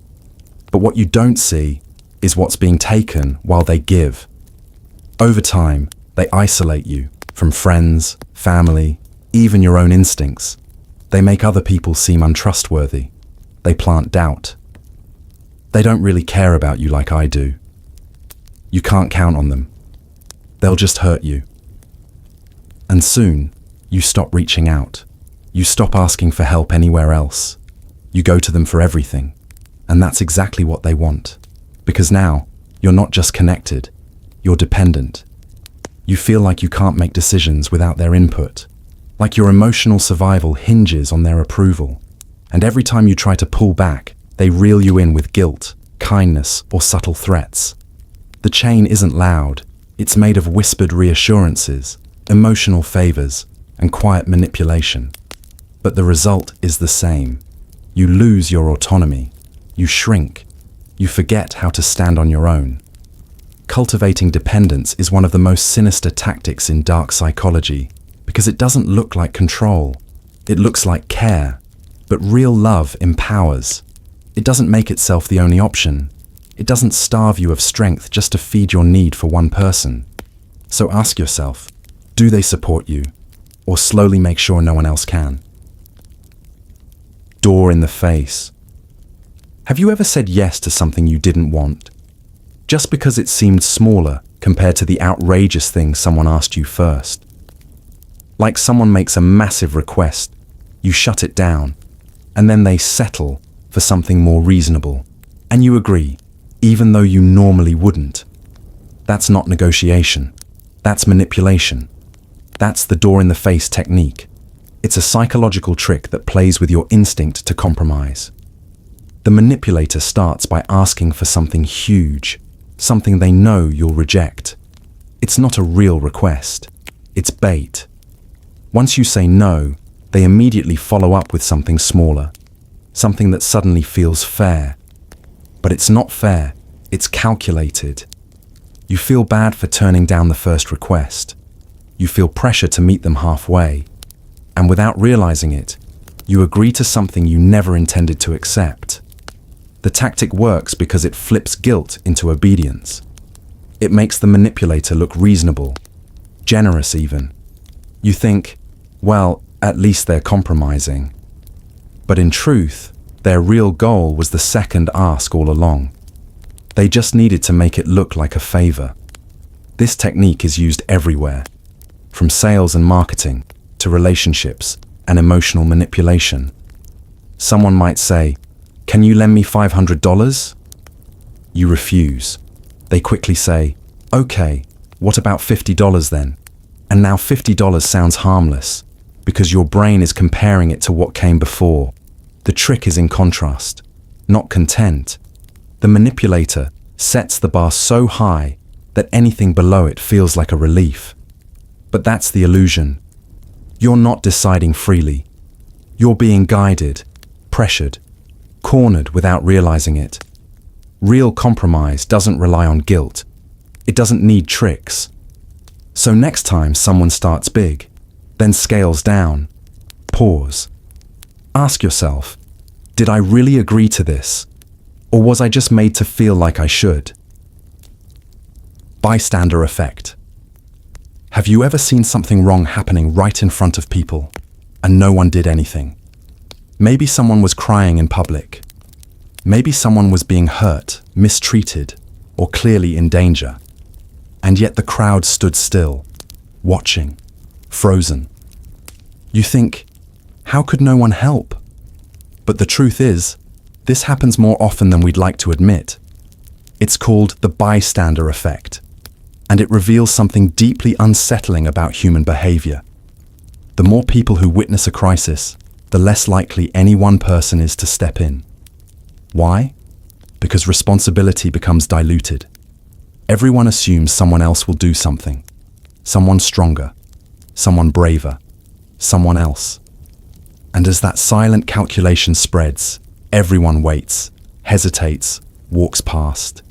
But what you don't see is what's being taken while they give. Over time, they isolate you from friends, family, even your own instincts. They make other people seem untrustworthy. They plant doubt. They don't really care about you like I do. You can't count on them. They'll just hurt you. And soon, you stop reaching out. You stop asking for help anywhere else. You go to them for everything. And that's exactly what they want. Because now, you're not just connected, you're dependent. You feel like you can't make decisions without their input. Like your emotional survival hinges on their approval. And every time you try to pull back, they reel you in with guilt, kindness, or subtle threats. The chain isn't loud. It's made of whispered reassurances, emotional favors, and quiet manipulation. But the result is the same. You lose your autonomy. You shrink. You forget how to stand on your own. Cultivating dependence is one of the most sinister tactics in dark psychology because it doesn't look like control. It looks like care. But real love empowers. It doesn't make itself the only option. It doesn't starve you of strength just to feed your need for one person. So ask yourself, do they support you? Or slowly make sure no one else can? Door in the face. Have you ever said yes to something you didn't want? Just because it seemed smaller compared to the outrageous thing someone asked you first. Like someone makes a massive request, you shut it down, and then they settle for something more reasonable. And you agree, even though you normally wouldn't. That's not negotiation. That's manipulation. That's the door-in-the-face technique. It's a psychological trick that plays with your instinct to compromise. The manipulator starts by asking for something huge, something they know you'll reject. It's not a real request. It's bait. Once you say no, they immediately follow up with something smaller, something that suddenly feels fair. But it's not fair, it's calculated. You feel bad for turning down the first request. You feel pressure to meet them halfway. And without realizing it, you agree to something you never intended to accept. The tactic works because it flips guilt into obedience. It makes the manipulator look reasonable, generous even. You think, well, at least they're compromising. But in truth, their real goal was the second ask all along. They just needed to make it look like a favor. This technique is used everywhere, from sales and marketing to relationships and emotional manipulation. Someone might say, "Can you lend me $500? You refuse. They quickly say, "Okay, what about $50 then?" And now $50 sounds harmless because your brain is comparing it to what came before. The trick is in contrast, not content. The manipulator sets the bar so high that anything below it feels like a relief. But that's the illusion. You're not deciding freely. You're being guided, pressured, cornered without realizing it. Real compromise doesn't rely on guilt. It doesn't need tricks. So next time someone starts big, then scales down, pause. Ask yourself, did I really agree to this? Or was I just made to feel like I should? Bystander Effect. Have you ever seen something wrong happening right in front of people, and no one did anything? Maybe someone was crying in public. Maybe someone was being hurt, mistreated, or clearly in danger. And yet the crowd stood still, watching, frozen. You think, how could no one help? But the truth is, this happens more often than we'd like to admit. It's called the Bystander Effect, and it reveals something deeply unsettling about human behavior. The more people who witness a crisis, the less likely any one person is to step in. Why? Because responsibility becomes diluted. Everyone assumes someone else will do something. Someone stronger, someone braver, someone else. And as that silent calculation spreads, everyone waits, hesitates, walks past.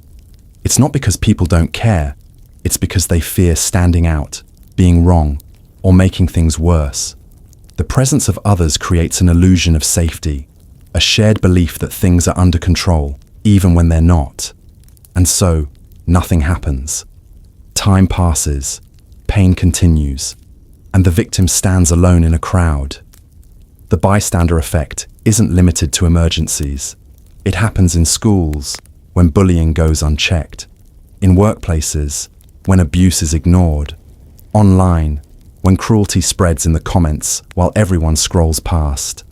It's not because people don't care, it's because they fear standing out, being wrong, or making things worse. The presence of others creates an illusion of safety, a shared belief that things are under control, even when they're not. And so, nothing happens. Time passes, pain continues, and the victim stands alone in a crowd. The bystander effect isn't limited to emergencies. It happens in schools, when bullying goes unchecked, in workplaces, when abuse is ignored, online, when cruelty spreads in the comments while everyone scrolls past.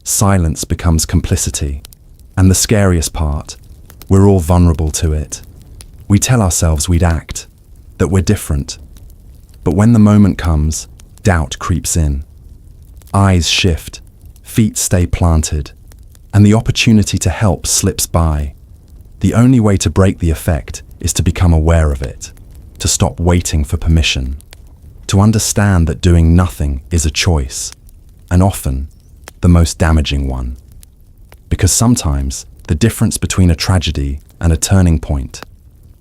Silence becomes complicity. And the scariest part, we're all vulnerable to it. We tell ourselves we'd act, that we're different. But when the moment comes, doubt creeps in. Eyes shift, feet stay planted, and the opportunity to help slips by. The only way to break the effect is to become aware of it, to stop waiting for permission, to understand that doing nothing is a choice, and often the most damaging one. Because sometimes the difference between a tragedy and a turning point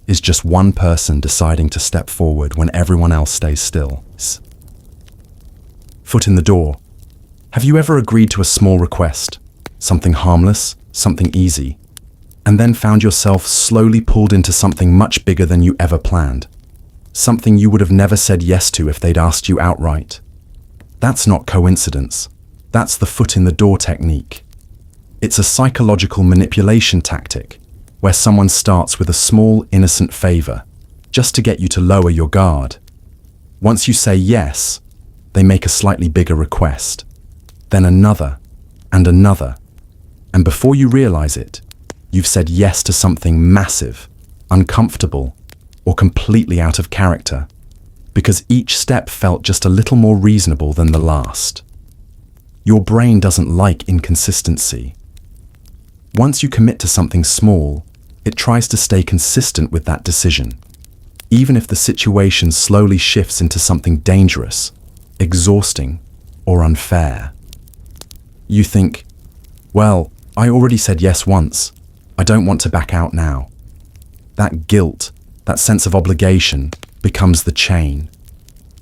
is just one person deciding to step forward when everyone else stays still. Foot in the door. Have you ever agreed to a small request, something harmless, something easy, and then found yourself slowly pulled into something much bigger than you ever planned? Something you would have never said yes to if they'd asked you outright. That's not coincidence. That's the foot in the door technique. It's a psychological manipulation tactic where someone starts with a small, innocent favor just to get you to lower your guard. Once you say yes, they make a slightly bigger request, then another and another. And before you realize it, you've said yes to something massive, uncomfortable, or completely out of character, because each step felt just a little more reasonable than the last. Your brain doesn't like inconsistency. Once you commit to something small, it tries to stay consistent with that decision, even if the situation slowly shifts into something dangerous, exhausting, or unfair. You think, well, I already said yes once. I don't want to back out now. That guilt, that sense of obligation, becomes the chain.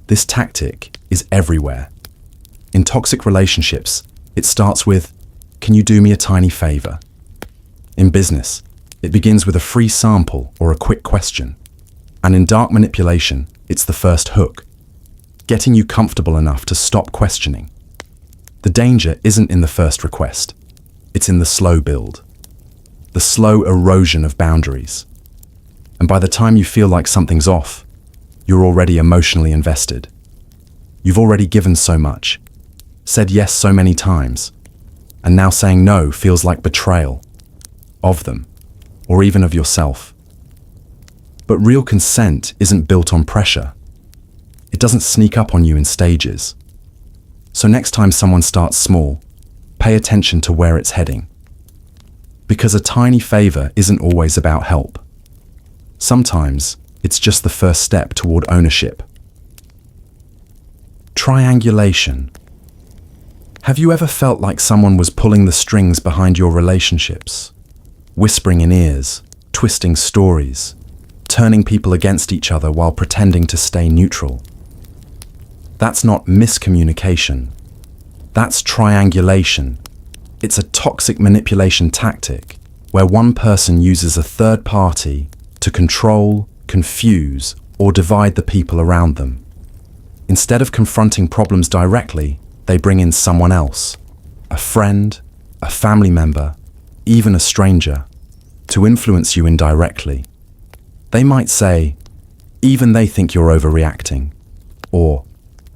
This tactic is everywhere. In toxic relationships, it starts with, "Can you do me a tiny favor?" In business, it begins with a free sample or a quick question. And in dark manipulation, it's the first hook, getting you comfortable enough to stop questioning. The danger isn't in the first request. It's in the slow build, the slow erosion of boundaries. And by the time you feel like something's off, you're already emotionally invested. You've already given so much, said yes so many times, and now saying no feels like betrayal of them, or even of yourself. But real consent isn't built on pressure. It doesn't sneak up on you in stages. So next time someone starts small, pay attention to where it's heading. Because a tiny favor isn't always about help. Sometimes it's just the first step toward ownership. Triangulation. Have you ever felt like someone was pulling the strings behind your relationships? Whispering in ears, twisting stories, turning people against each other while pretending to stay neutral. That's not miscommunication. That's triangulation. It's a toxic manipulation tactic where one person uses a third party to control, confuse, or divide the people around them. Instead of confronting problems directly, they bring in someone else, a friend, a family member, even a stranger, to influence you indirectly. They might say, "Even they think you're overreacting," or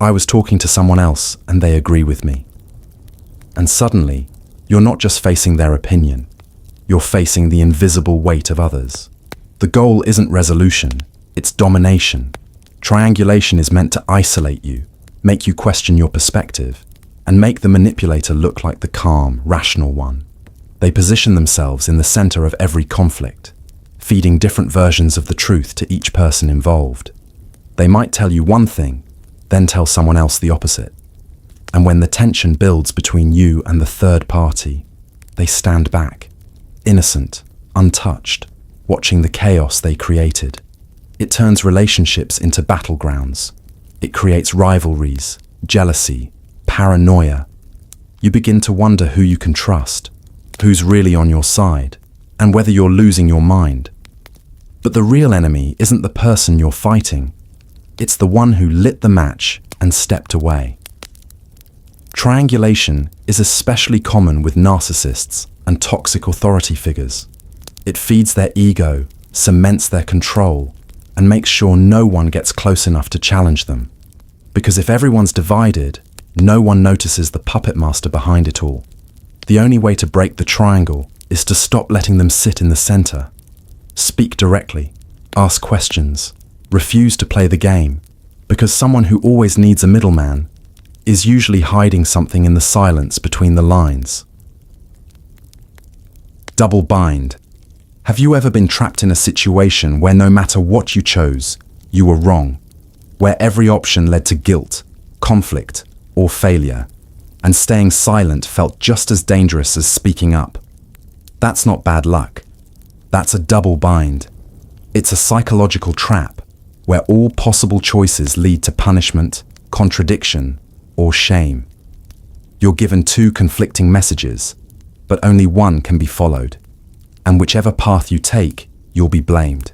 "I was talking to someone else and they agree with me." And suddenly, you're not just facing their opinion, you're facing the invisible weight of others. The goal isn't resolution, it's domination. Triangulation is meant to isolate you, make you question your perspective, and make the manipulator look like the calm, rational one. They position themselves in the center of every conflict, feeding different versions of the truth to each person involved. They might tell you one thing, then tell someone else the opposite. And when the tension builds between you and the third party, they stand back, innocent, untouched, watching the chaos they created. It turns relationships into battlegrounds. It creates rivalries, jealousy, paranoia. You begin to wonder who you can trust, who's really on your side, and whether you're losing your mind. But the real enemy isn't the person you're fighting. It's the one who lit the match and stepped away. Triangulation is especially common with narcissists and toxic authority figures. It feeds their ego, cements their control, and makes sure no one gets close enough to challenge them. Because if everyone's divided, no one notices the puppet master behind it all. The only way to break the triangle is to stop letting them sit in the center. Speak directly, ask questions, refuse to play the game, because someone who always needs a middleman is usually hiding something in the silence between the lines. Double bind. Have you ever been trapped in a situation where no matter what you chose, you were wrong? Where every option led to guilt, conflict, or failure, and staying silent felt just as dangerous as speaking up? That's not bad luck. That's a double bind. It's a psychological trap where all possible choices lead to punishment, contradiction, or shame. You're given two conflicting messages, but only one can be followed. And whichever path you take, you'll be blamed.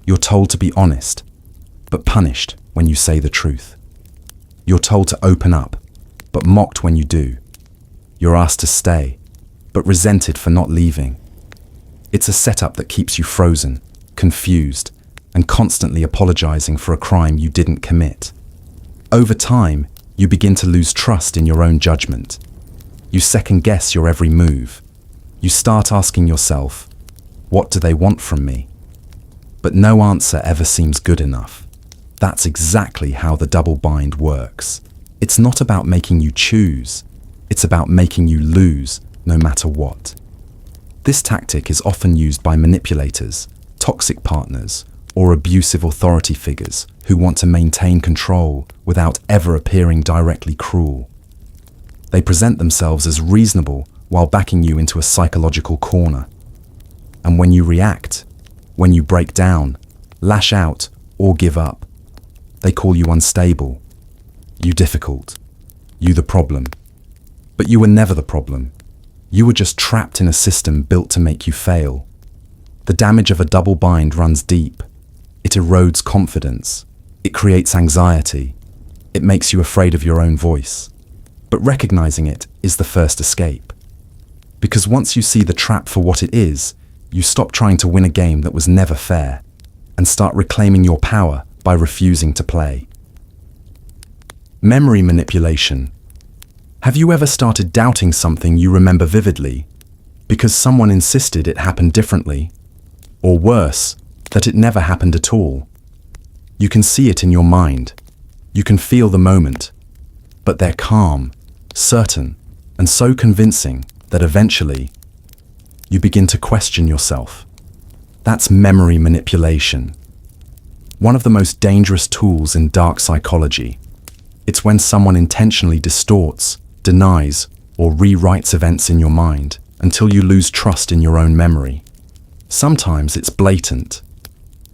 You're told to be honest, but punished when you say the truth. You're told to open up, but mocked when you do. You're asked to stay, but resented for not leaving. It's a setup that keeps you frozen, confused, and constantly apologizing for a crime you didn't commit. Over time, you begin to lose trust in your own judgment. You second-guess your every move. You start asking yourself, what do they want from me? But no answer ever seems good enough. That's exactly how the double bind works. It's not about making you choose. It's about making you lose, no matter what. This tactic is often used by manipulators, toxic partners, or abusive authority figures who want to maintain control without ever appearing directly cruel. They present themselves as reasonable while backing you into a psychological corner. And when you react, when you break down, lash out, or give up, they call you unstable, you difficult, you the problem. But you were never the problem. You were just trapped in a system built to make you fail. The damage of a double bind runs deep. It erodes confidence. It creates anxiety. It makes you afraid of your own voice. But recognizing it is the first escape. Because once you see the trap for what it is, you stop trying to win a game that was never fair and start reclaiming your power by refusing to play. Memory manipulation. Have you ever started doubting something you remember vividly because someone insisted it happened differently? Or worse, that it never happened at all? You can see it in your mind. You can feel the moment. But they're calm, certain, and so convincing that eventually you begin to question yourself. That's memory manipulation. One of the most dangerous tools in dark psychology. It's when someone intentionally distorts, denies, or rewrites events in your mind until you lose trust in your own memory. Sometimes it's blatant.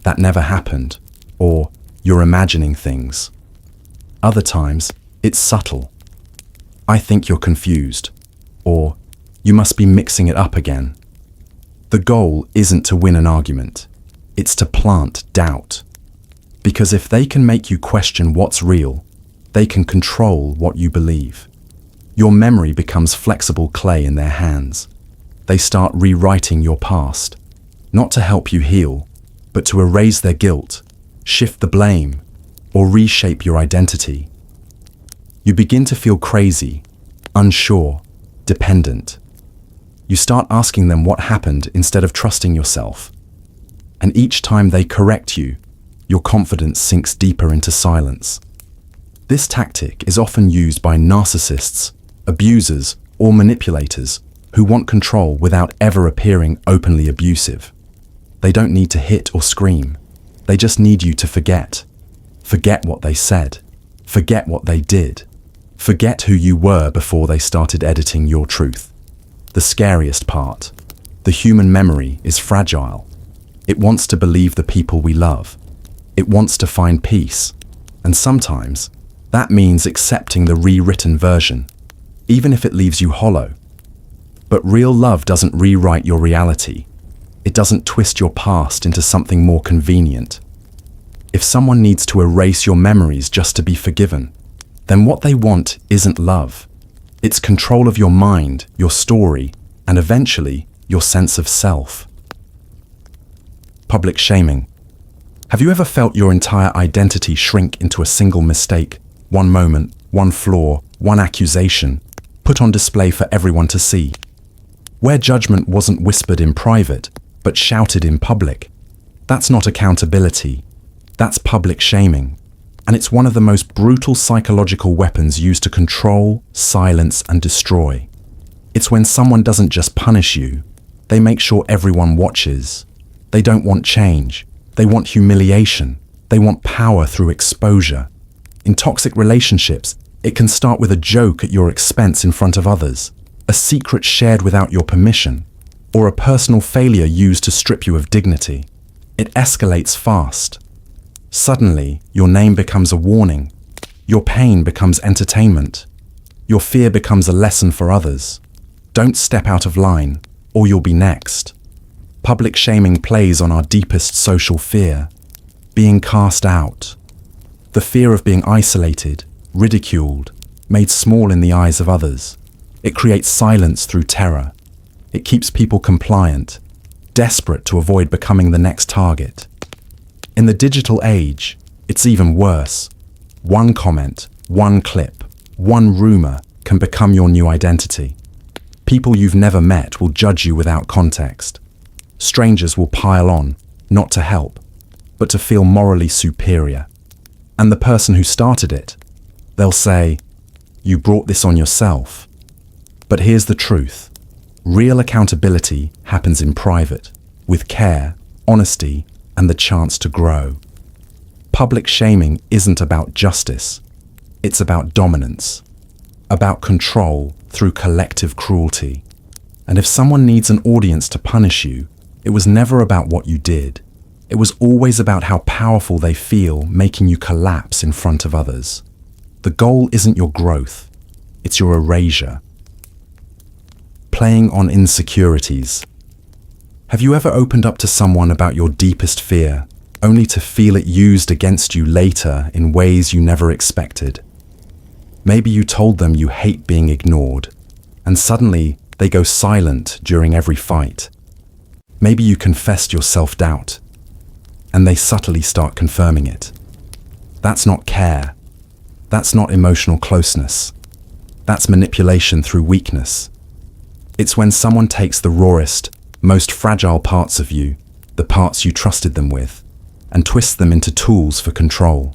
That never happened, or you're imagining things. Other times, it's subtle. I think you're confused, or you must be mixing it up again. The goal isn't to win an argument. It's to plant doubt. Because if they can make you question what's real, they can control what you believe. Your memory becomes flexible clay in their hands. They start rewriting your past, not to help you heal, but to erase their guilt, shift the blame, or reshape your identity. You begin to feel crazy, unsure, dependent. You start asking them what happened instead of trusting yourself. And each time they correct you, your confidence sinks deeper into silence. This tactic is often used by narcissists, abusers, or manipulators who want control without ever appearing openly abusive. They don't need to hit or scream. They just need you to forget. Forget what they said. Forget what they did. Forget who you were before they started editing your truth. The scariest part. The human memory is fragile. It wants to believe the people we love. It wants to find peace. And sometimes, that means accepting the rewritten version, even if it leaves you hollow. But real love doesn't rewrite your reality. It doesn't twist your past into something more convenient. If someone needs to erase your memories just to be forgiven, then what they want isn't love. It's control of your mind, your story, and eventually, your sense of self. Public shaming. Have you ever felt your entire identity shrink into a single mistake, one moment, one flaw, one accusation, put on display for everyone to see? Where judgment wasn't whispered in private, but shouted in public. That's not accountability. That's public shaming. And it's one of the most brutal psychological weapons used to control, silence, and destroy. It's when someone doesn't just punish you, they make sure everyone watches. They don't want change. They want humiliation. They want power through exposure. In toxic relationships, it can start with a joke at your expense in front of others, a secret shared without your permission, or a personal failure used to strip you of dignity. It escalates fast. Suddenly, your name becomes a warning. Your pain becomes entertainment. Your fear becomes a lesson for others. Don't step out of line, or you'll be next. Public shaming plays on our deepest social fear, being cast out. The fear of being isolated, ridiculed, made small in the eyes of others. It creates silence through terror. It keeps people compliant, desperate to avoid becoming the next target. In the digital age, it's even worse. One comment, one clip, one rumor can become your new identity. People you've never met will judge you without context. Strangers will pile on, not to help, but to feel morally superior. And the person who started it, they'll say, "You brought this on yourself." But here's the truth. Real accountability happens in private, with care, honesty, and the chance to grow. Public shaming isn't about justice. It's about dominance, about control through collective cruelty. And if someone needs an audience to punish you, it was never about what you did. It was always about how powerful they feel, making you collapse in front of others. The goal isn't your growth, it's your erasure. Playing on insecurities. Have you ever opened up to someone about your deepest fear, only to feel it used against you later in ways you never expected? Maybe you told them you hate being ignored, and suddenly they go silent during every fight. Maybe you confessed your self-doubt, and they subtly start confirming it. That's not care. That's not emotional closeness. That's manipulation through weakness. It's when someone takes the rawest, most fragile parts of you, the parts you trusted them with, and twists them into tools for control.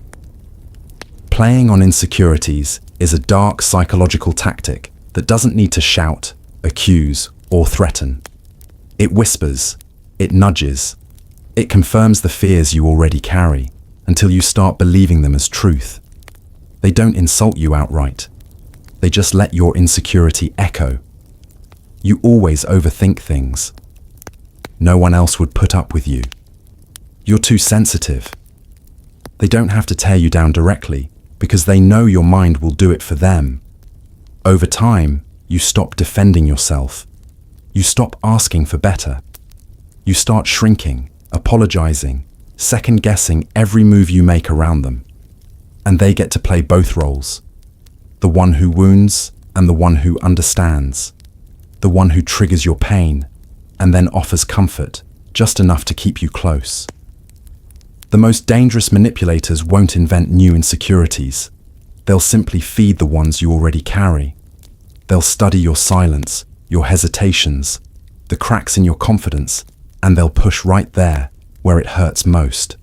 Playing on insecurities is a dark psychological tactic that doesn't need to shout, accuse, or threaten. It whispers, it nudges, it confirms the fears you already carry until you start believing them as truth. They don't insult you outright. They just let your insecurity echo. You always overthink things. No one else would put up with you. You're too sensitive. They don't have to tear you down directly because they know your mind will do it for them. Over time, you stop defending yourself. You stop asking for better. You start shrinking, apologizing, second-guessing every move you make around them. And they get to play both roles. The one who wounds and the one who understands. The one who triggers your pain and then offers comfort, just enough to keep you close. The most dangerous manipulators won't invent new insecurities. They'll simply feed the ones you already carry. They'll study your silence, your hesitations, the cracks in your confidence, and they'll push right there where it hurts most.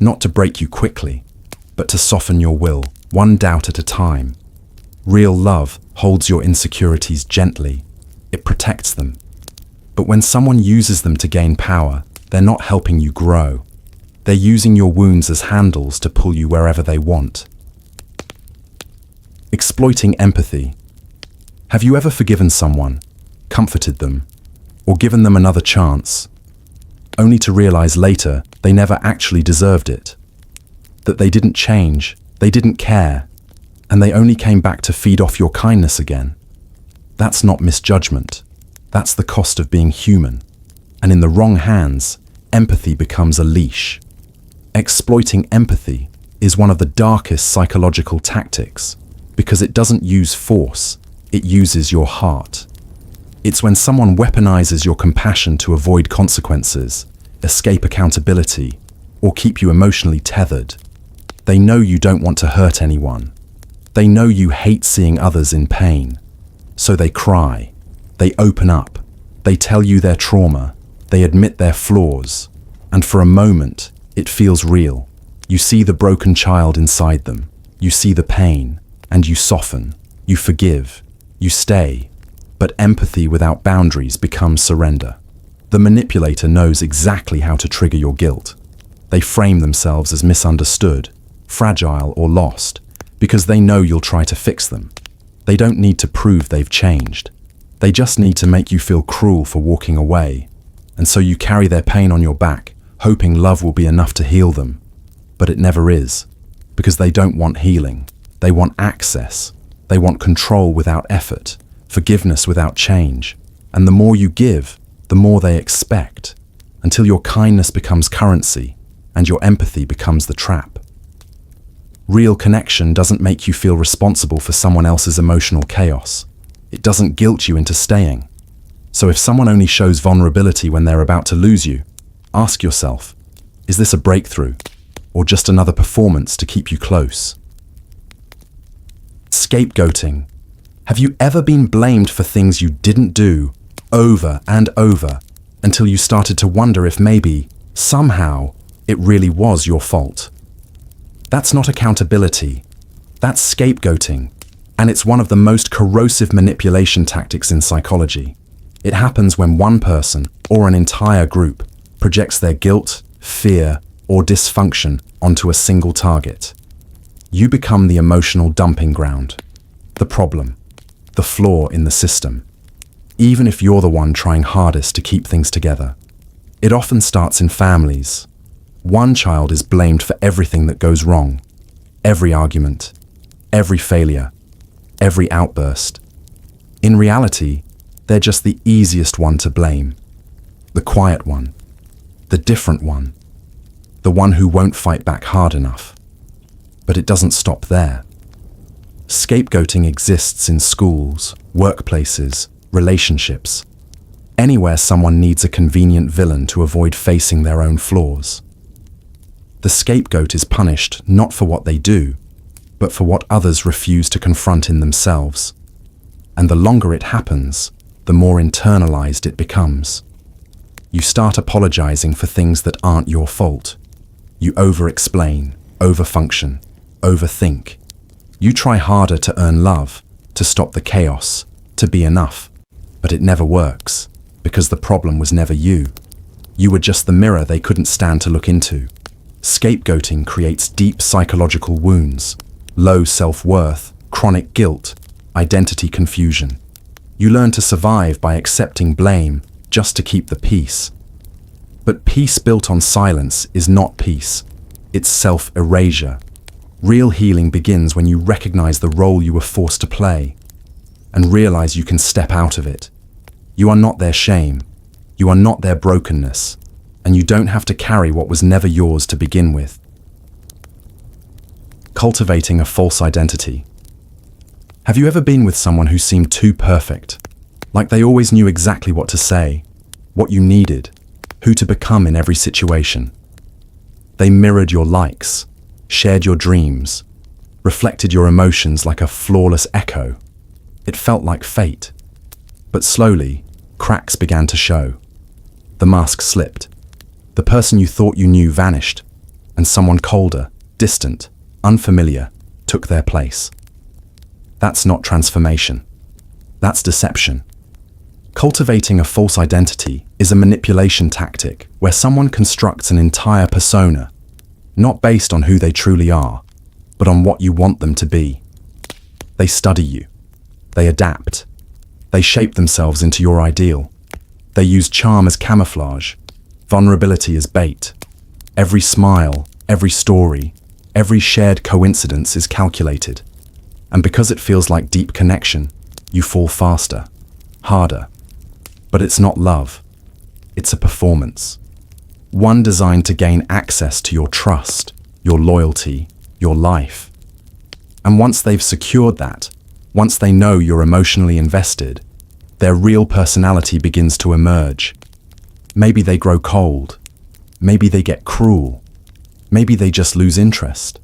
Not to break you quickly, but to soften your will, one doubt at a time. Real love holds your insecurities gently. It protects them. But when someone uses them to gain power, they're not helping you grow. They're using your wounds as handles to pull you wherever they want. Exploiting empathy. Have you ever forgiven someone, comforted them, or given them another chance, only to realize later they never actually deserved it? That they didn't change, they didn't care, and they only came back to feed off your kindness again? That's not misjudgment. That's the cost of being human. And in the wrong hands, empathy becomes a leash. Exploiting empathy is one of the darkest psychological tactics because it doesn't use force, it uses your heart. It's when someone weaponizes your compassion to avoid consequences, escape accountability, or keep you emotionally tethered. They know you don't want to hurt anyone. They know you hate seeing others in pain. So they cry, they open up, they tell you their trauma, they admit their flaws, and for a moment, it feels real. You see the broken child inside them, you see the pain, and you soften, you forgive, you stay. But empathy without boundaries becomes surrender. The manipulator knows exactly how to trigger your guilt. They frame themselves as misunderstood, fragile, or lost, because they know you'll try to fix them. They don't need to prove they've changed. They just need to make you feel cruel for walking away. And so you carry their pain on your back, hoping love will be enough to heal them. But it never is, because they don't want healing. They want access. They want control without effort, forgiveness without change. And the more you give, the more they expect, until your kindness becomes currency and your empathy becomes the trap. Real connection doesn't make you feel responsible for someone else's emotional chaos. It doesn't guilt you into staying. So if someone only shows vulnerability when they're about to lose you, ask yourself, is this a breakthrough or just another performance to keep you close? Scapegoating. Have you ever been blamed for things you didn't do over and over until you started to wonder if maybe, somehow, it really was your fault? That's not accountability. That's scapegoating. And it's one of the most corrosive manipulation tactics in psychology. It happens when one person or an entire group projects their guilt, fear, or dysfunction onto a single target. You become the emotional dumping ground, the problem, the flaw in the system, even if you're the one trying hardest to keep things together. It often starts in families. One child is blamed for everything that goes wrong, every argument, every failure, every outburst. In reality, they're just the easiest one to blame, the quiet one, the different one, the one who won't fight back hard enough. But it doesn't stop there. Scapegoating exists in schools, workplaces, relationships, anywhere someone needs a convenient villain to avoid facing their own flaws. The scapegoat is punished not for what they do, but for what others refuse to confront in themselves. And the longer it happens, the more internalized it becomes. You start apologizing for things that aren't your fault. You over-explain, over-function, overthink. You try harder to earn love, to stop the chaos, to be enough. But it never works, because the problem was never you. You were just the mirror they couldn't stand to look into. Scapegoating creates deep psychological wounds, low self-worth, chronic guilt, identity confusion. You learn to survive by accepting blame just to keep the peace. But peace built on silence is not peace. It's self-erasure. Real healing begins when you recognize the role you were forced to play and realize you can step out of it. You are not their shame. You are not their brokenness. And you don't have to carry what was never yours to begin with. Cultivating a false identity. Have you ever been with someone who seemed too perfect? Like they always knew exactly what to say, what you needed, who to become in every situation. They mirrored your likes, shared your dreams, reflected your emotions like a flawless echo. It felt like fate. But slowly, cracks began to show. The mask slipped. The person you thought you knew vanished, and someone colder, distant, unfamiliar took their place. That's not transformation. That's deception. Cultivating a false identity is a manipulation tactic where someone constructs an entire persona, not based on who they truly are, but on what you want them to be. They study you. They adapt. They shape themselves into your ideal. They use charm as camouflage, vulnerability as bait. Every smile, every story, every shared coincidence is calculated. And because it feels like deep connection, you fall faster, harder. But it's not love. It's a performance. One designed to gain access to your trust, your loyalty, your life. And once they've secured that, once they know you're emotionally invested, their real personality begins to emerge. Maybe they grow cold. Maybe they get cruel. Maybe they just lose interest.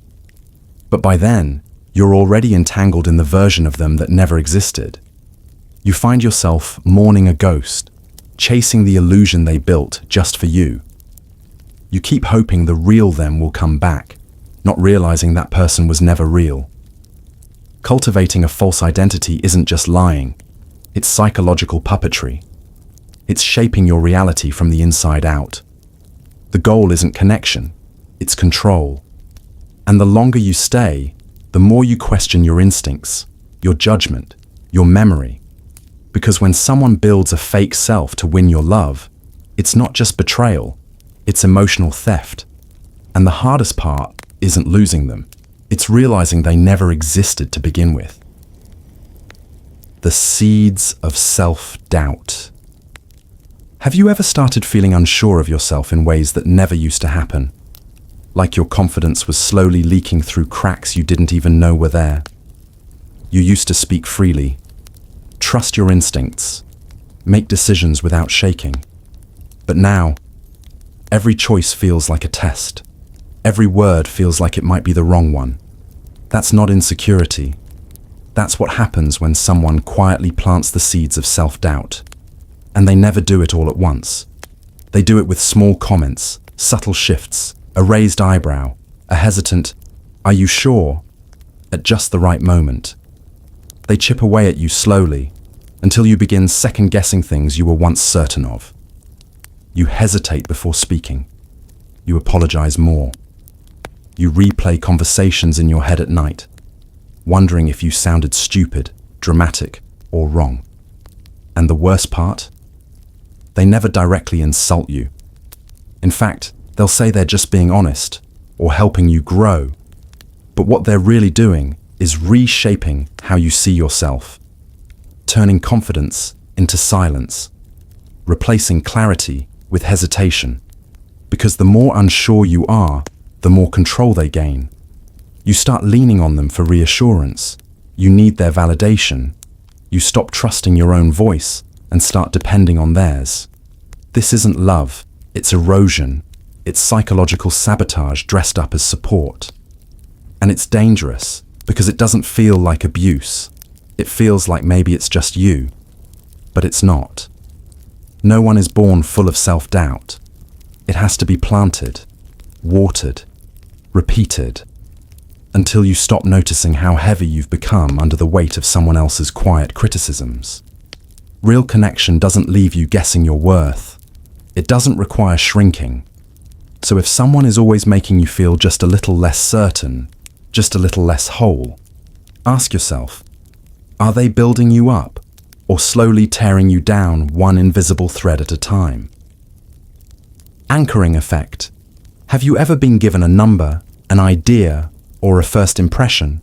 But by then, you're already entangled in the version of them that never existed. You find yourself mourning a ghost, chasing the illusion they built just for you. You keep hoping the real them will come back, not realizing that person was never real. Cultivating a false identity isn't just lying, it's psychological puppetry. It's shaping your reality from the inside out. The goal isn't connection, it's control. And the longer you stay, the more you question your instincts, your judgment, your memory. Because when someone builds a fake self to win your love, it's not just betrayal, it's emotional theft. And the hardest part isn't losing them, it's realizing they never existed to begin with. The seeds of self-doubt. Have you ever started feeling unsure of yourself in ways that never used to happen? Like your confidence was slowly leaking through cracks you didn't even know were there. You used to speak freely, trust your instincts, make decisions without shaking. But now, every choice feels like a test. Every word feels like it might be the wrong one. That's not insecurity. That's what happens when someone quietly plants the seeds of self-doubt. And they never do it all at once. They do it with small comments, subtle shifts, a raised eyebrow, a hesitant, "Are you sure?" at just the right moment. They chip away at you slowly, until you begin second-guessing things you were once certain of. You hesitate before speaking. You apologize more. You replay conversations in your head at night, wondering if you sounded stupid, dramatic, or wrong. And the worst part? They never directly insult you. In fact, they'll say they're just being honest, or helping you grow. But what they're really doing is reshaping how you see yourself, turning confidence into silence, replacing clarity with hesitation. Because the more unsure you are, the more control they gain. You start leaning on them for reassurance. You need their validation. You stop trusting your own voice and start depending on theirs. This isn't love, it's erosion. It's psychological sabotage dressed up as support. And it's dangerous because it doesn't feel like abuse. It feels like maybe it's just you. But it's not. No one is born full of self-doubt. It has to be planted, watered, repeated, until you stop noticing how heavy you've become under the weight of someone else's quiet criticisms. Real connection doesn't leave you guessing your worth. It doesn't require shrinking. So if someone is always making you feel just a little less certain, just a little less whole, ask yourself, are they building you up or slowly tearing you down one invisible thread at a time? Anchoring effect. Have you ever been given a number, an idea, or a first impression,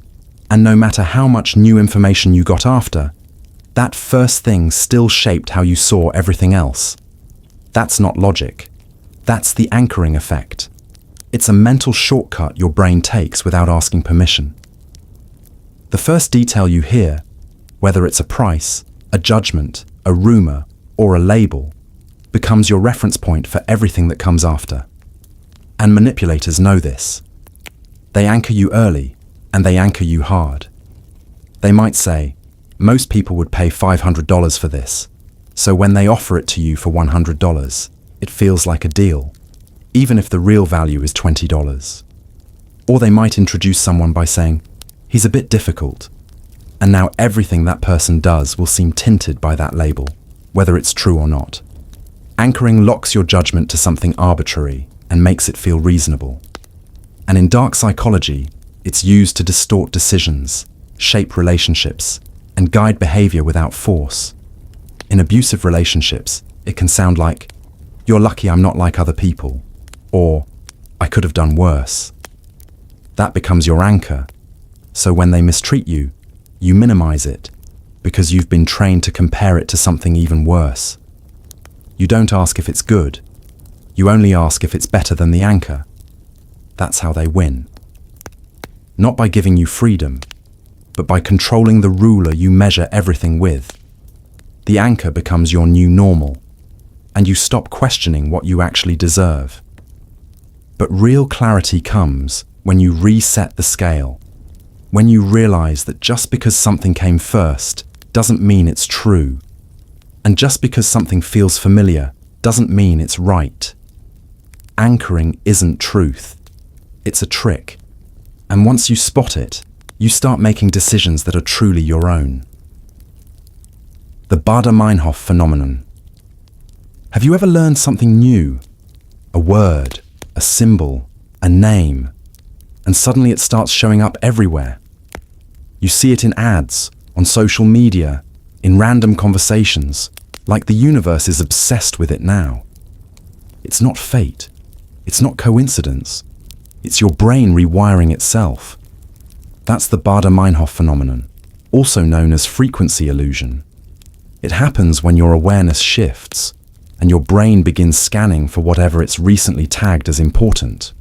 and no matter how much new information you got after, that first thing still shaped how you saw everything else? That's not logic. That's the anchoring effect. It's a mental shortcut your brain takes without asking permission. The first detail you hear, whether it's a price, a judgment, a rumor, or a label, becomes your reference point for everything that comes after. And manipulators know this. They anchor you early, and they anchor you hard. They might say, most people would pay $500 for this, so when they offer it to you for $100, it feels like a deal, even if the real value is $20. Or they might introduce someone by saying, he's a bit difficult, and now everything that person does will seem tinted by that label, whether it's true or not. Anchoring locks your judgment to something arbitrary and makes it feel reasonable. And in dark psychology, it's used to distort decisions, shape relationships, and guide behavior without force. In abusive relationships, it can sound like, you're lucky I'm not like other people, or I could have done worse. That becomes your anchor, so when they mistreat you, you minimize it, because you've been trained to compare it to something even worse. You don't ask if it's good. You only ask if it's better than the anchor. That's how they win. Not by giving you freedom, but by controlling the ruler you measure everything with. The anchor becomes your new normal, and you stop questioning what you actually deserve. But real clarity comes when you reset the scale, when you realize that just because something came first doesn't mean it's true, and just because something feels familiar doesn't mean it's right. Anchoring isn't truth. It's a trick. And once you spot it, you start making decisions that are truly your own. The Baader-Meinhof Phenomenon. Have you ever learned something new? A word, a symbol, a name, and suddenly it starts showing up everywhere. You see it in ads, on social media, in random conversations, like the universe is obsessed with it now. It's not fate. It's not coincidence. It's your brain rewiring itself. That's the Baader-Meinhof phenomenon, also known as frequency illusion. It happens when your awareness shifts and your brain begins scanning for whatever it's recently tagged as important.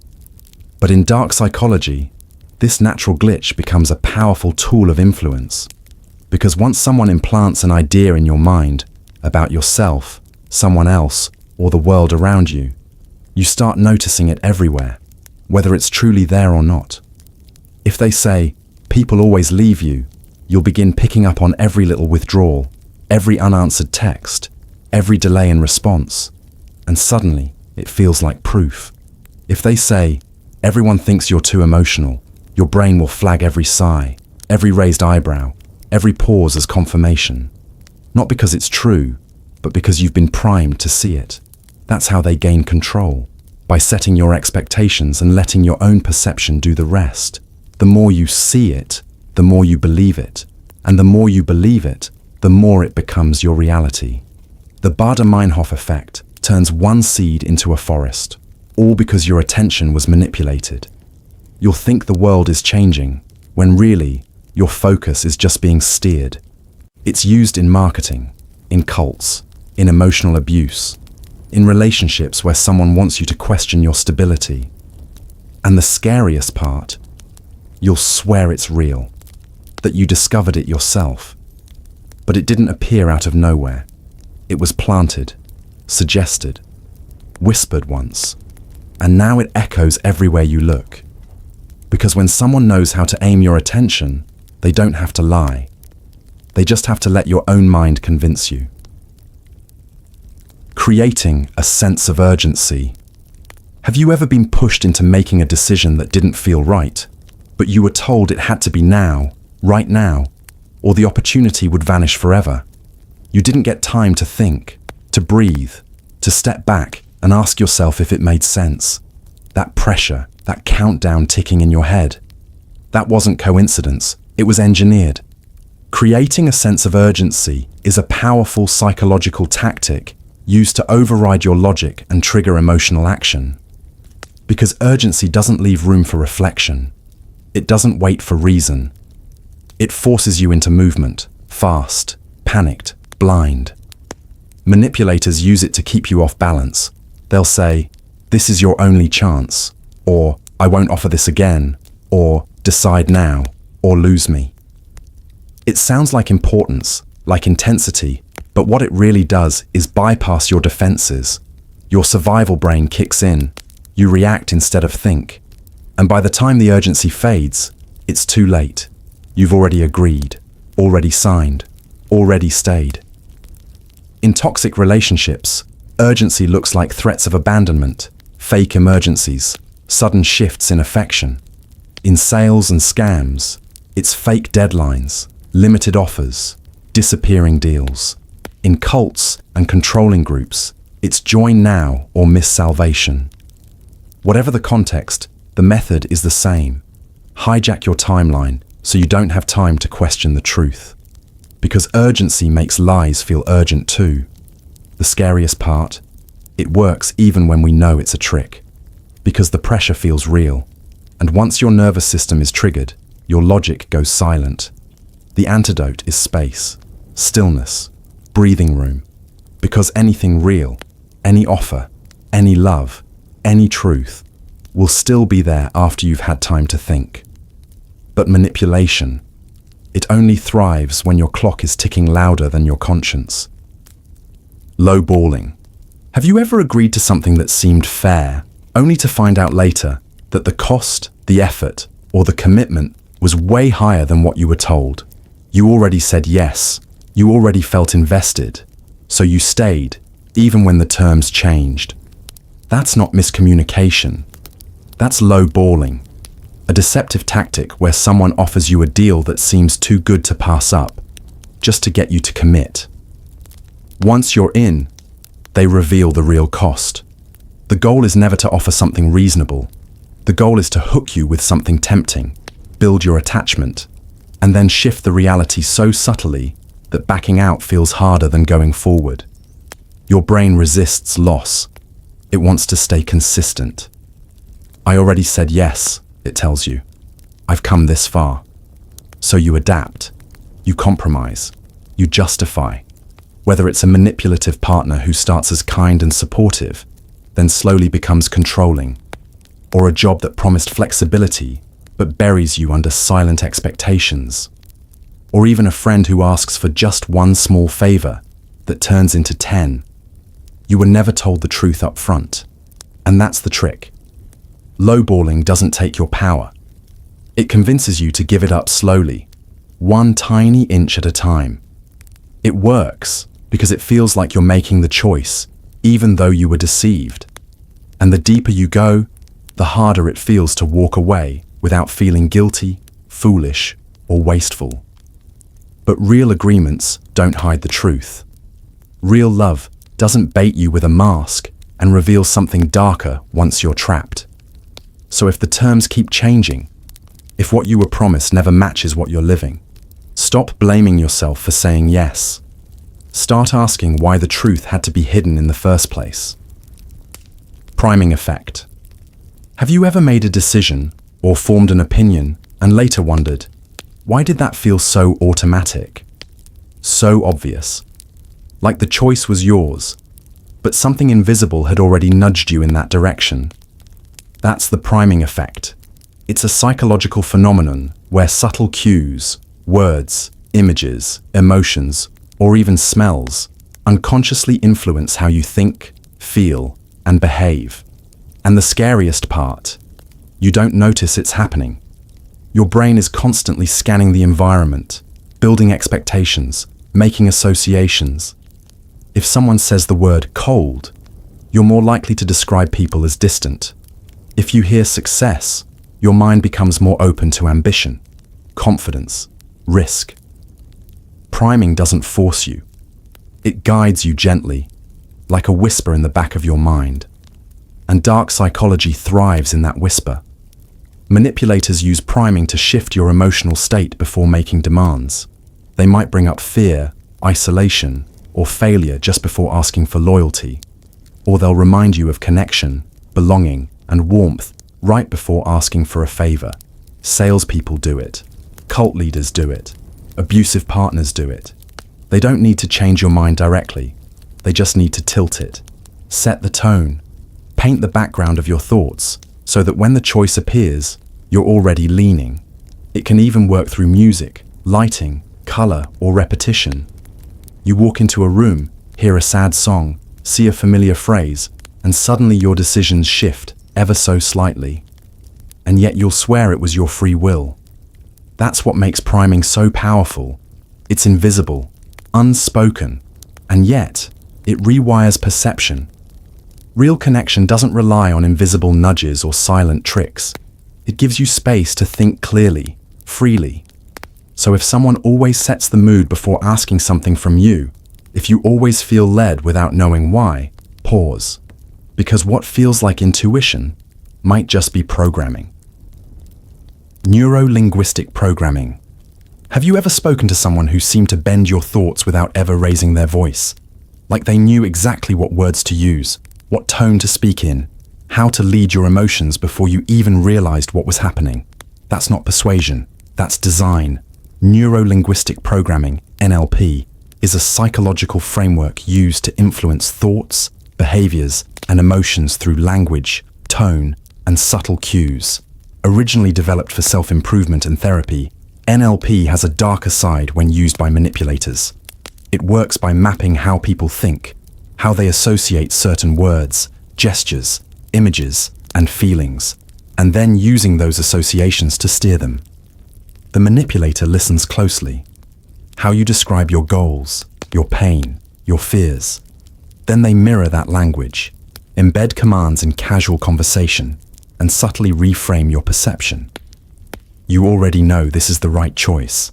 But in dark psychology, this natural glitch becomes a powerful tool of influence, because once someone implants an idea in your mind about yourself, someone else, or the world around you, you start noticing it everywhere, whether it's truly there or not. If they say, people always leave you, you'll begin picking up on every little withdrawal, every unanswered text, every delay in response, and suddenly it feels like proof. If they say, everyone thinks you're too emotional, your brain will flag every sigh, every raised eyebrow, every pause as confirmation. Not because it's true, but because you've been primed to see it. That's how they gain control, by setting your expectations and letting your own perception do the rest. The more you see it, the more you believe it, and the more you believe it, the more it becomes your reality. The Baader-Meinhof effect turns one seed into a forest, all because your attention was manipulated. You'll think the world is changing, when really, your focus is just being steered. It's used in marketing, in cults, in emotional abuse, in relationships where someone wants you to question your stability. And the scariest part, you'll swear it's real, that you discovered it yourself. But it didn't appear out of nowhere. It was planted, suggested, whispered once, and now it echoes everywhere you look. Because when someone knows how to aim your attention, they don't have to lie. They just have to let your own mind convince you. Creating a sense of urgency. Have you ever been pushed into making a decision that didn't feel right, but you were told it had to be now, right now, or the opportunity would vanish forever? You didn't get time to think, to breathe, to step back and ask yourself if it made sense. That pressure, that countdown ticking in your head, that wasn't coincidence, it was engineered. Creating a sense of urgency is a powerful psychological tactic used to override your logic and trigger emotional action. Because urgency doesn't leave room for reflection. It doesn't wait for reason. It forces you into movement, fast, panicked, blind. Manipulators use it to keep you off balance. They'll say, "This is your only chance," or "I won't offer this again," or "Decide now," or "Lose me." It sounds like importance, like intensity, but what it really does is bypass your defenses. Your survival brain kicks in. You react instead of think. And by the time the urgency fades, it's too late. You've already agreed, already signed, already stayed. In toxic relationships, urgency looks like threats of abandonment, fake emergencies, sudden shifts in affection. In sales and scams, it's fake deadlines, limited offers, disappearing deals. In cults and controlling groups, it's join now or miss salvation. Whatever the context, the method is the same. Hijack your timeline so you don't have time to question the truth. Because urgency makes lies feel urgent too. The scariest part, it works even when we know it's a trick. Because the pressure feels real. And once your nervous system is triggered, your logic goes silent. The antidote is space, stillness, breathing room. Because anything real any offer, any love, any truth will still be there after you've had time to think. But manipulation, it only thrives when your clock is ticking louder than your conscience. Lowballing. Have you ever agreed to something that seemed fair, only to find out later that the cost, the effort, or the commitment was way higher than what you were told? You already said yes, you already felt invested, so you stayed, even when the terms changed. That's not miscommunication. That's lowballing, a deceptive tactic where someone offers you a deal that seems too good to pass up, just to get you to commit. Once you're in, they reveal the real cost. The goal is never to offer something reasonable. The goal is to hook you with something tempting, build your attachment, and then shift the reality so subtly that backing out feels harder than going forward. Your brain resists loss. It wants to stay consistent. I already said yes, it tells you. I've come this far. So you adapt, you compromise, you justify. Whether it's a manipulative partner who starts as kind and supportive, then slowly becomes controlling, or a job that promised flexibility but buries you under silent expectations, or even a friend who asks for just one small favor that turns into 10. You were never told the truth up front. And that's the trick. Lowballing doesn't take your power. It convinces you to give it up slowly, one tiny inch at a time. It works because it feels like you're making the choice, even though you were deceived. And the deeper you go, the harder it feels to walk away without feeling guilty, foolish, or wasteful. But real agreements don't hide the truth. Real love doesn't bait you with a mask and reveal something darker once you're trapped. So if the terms keep changing, if what you were promised never matches what you're living, stop blaming yourself for saying yes. Start asking why the truth had to be hidden in the first place. Priming effect. Have you ever made a decision or formed an opinion and later wondered, why did that feel so automatic? So obvious. Like the choice was yours, but something invisible had already nudged you in that direction. That's the priming effect. It's a psychological phenomenon where subtle cues, words, images, emotions, or even smells unconsciously influence how you think, feel, and behave. And the scariest part, you don't notice it's happening. Your brain is constantly scanning the environment, building expectations, making associations. If someone says the word cold, you're more likely to describe people as distant. If you hear success, your mind becomes more open to ambition, confidence, risk. Priming doesn't force you. It guides you gently, like a whisper in the back of your mind. And dark psychology thrives in that whisper. Manipulators use priming to shift your emotional state before making demands. They might bring up fear, isolation, or failure just before asking for loyalty. Or they'll remind you of connection, belonging, and warmth right before asking for a favor. Salespeople do it. Cult leaders do it. Abusive partners do it. They don't need to change your mind directly. They just need to tilt it. Set the tone. Paint the background of your thoughts so that when the choice appears, you're already leaning. It can even work through music, lighting, color, or repetition. You walk into a room, hear a sad song, see a familiar phrase, and suddenly your decisions shift ever so slightly. And yet you'll swear it was your free will. That's what makes priming so powerful. It's invisible, unspoken, and yet it rewires perception. Real connection doesn't rely on invisible nudges or silent tricks. It gives you space to think clearly, freely. So if someone always sets the mood before asking something from you, if you always feel led without knowing why, pause. Because what feels like intuition might just be programming. Neuro-Linguistic Programming. Have you ever spoken to someone who seemed to bend your thoughts without ever raising their voice? Like they knew exactly what words to use, what tone to speak in, how to lead your emotions before you even realized what was happening. That's not persuasion, that's design. Neuro-Linguistic Programming, NLP, is a psychological framework used to influence thoughts, behaviors, and emotions through language, tone, and subtle cues. Originally developed for self-improvement and therapy, NLP has a darker side when used by manipulators. It works by mapping how people think, how they associate certain words, gestures, images, and feelings, and then using those associations to steer them. The manipulator listens closely. How you describe your goals, your pain, your fears. Then they mirror that language, embed commands in casual conversation, and subtly reframe your perception. You already know this is the right choice.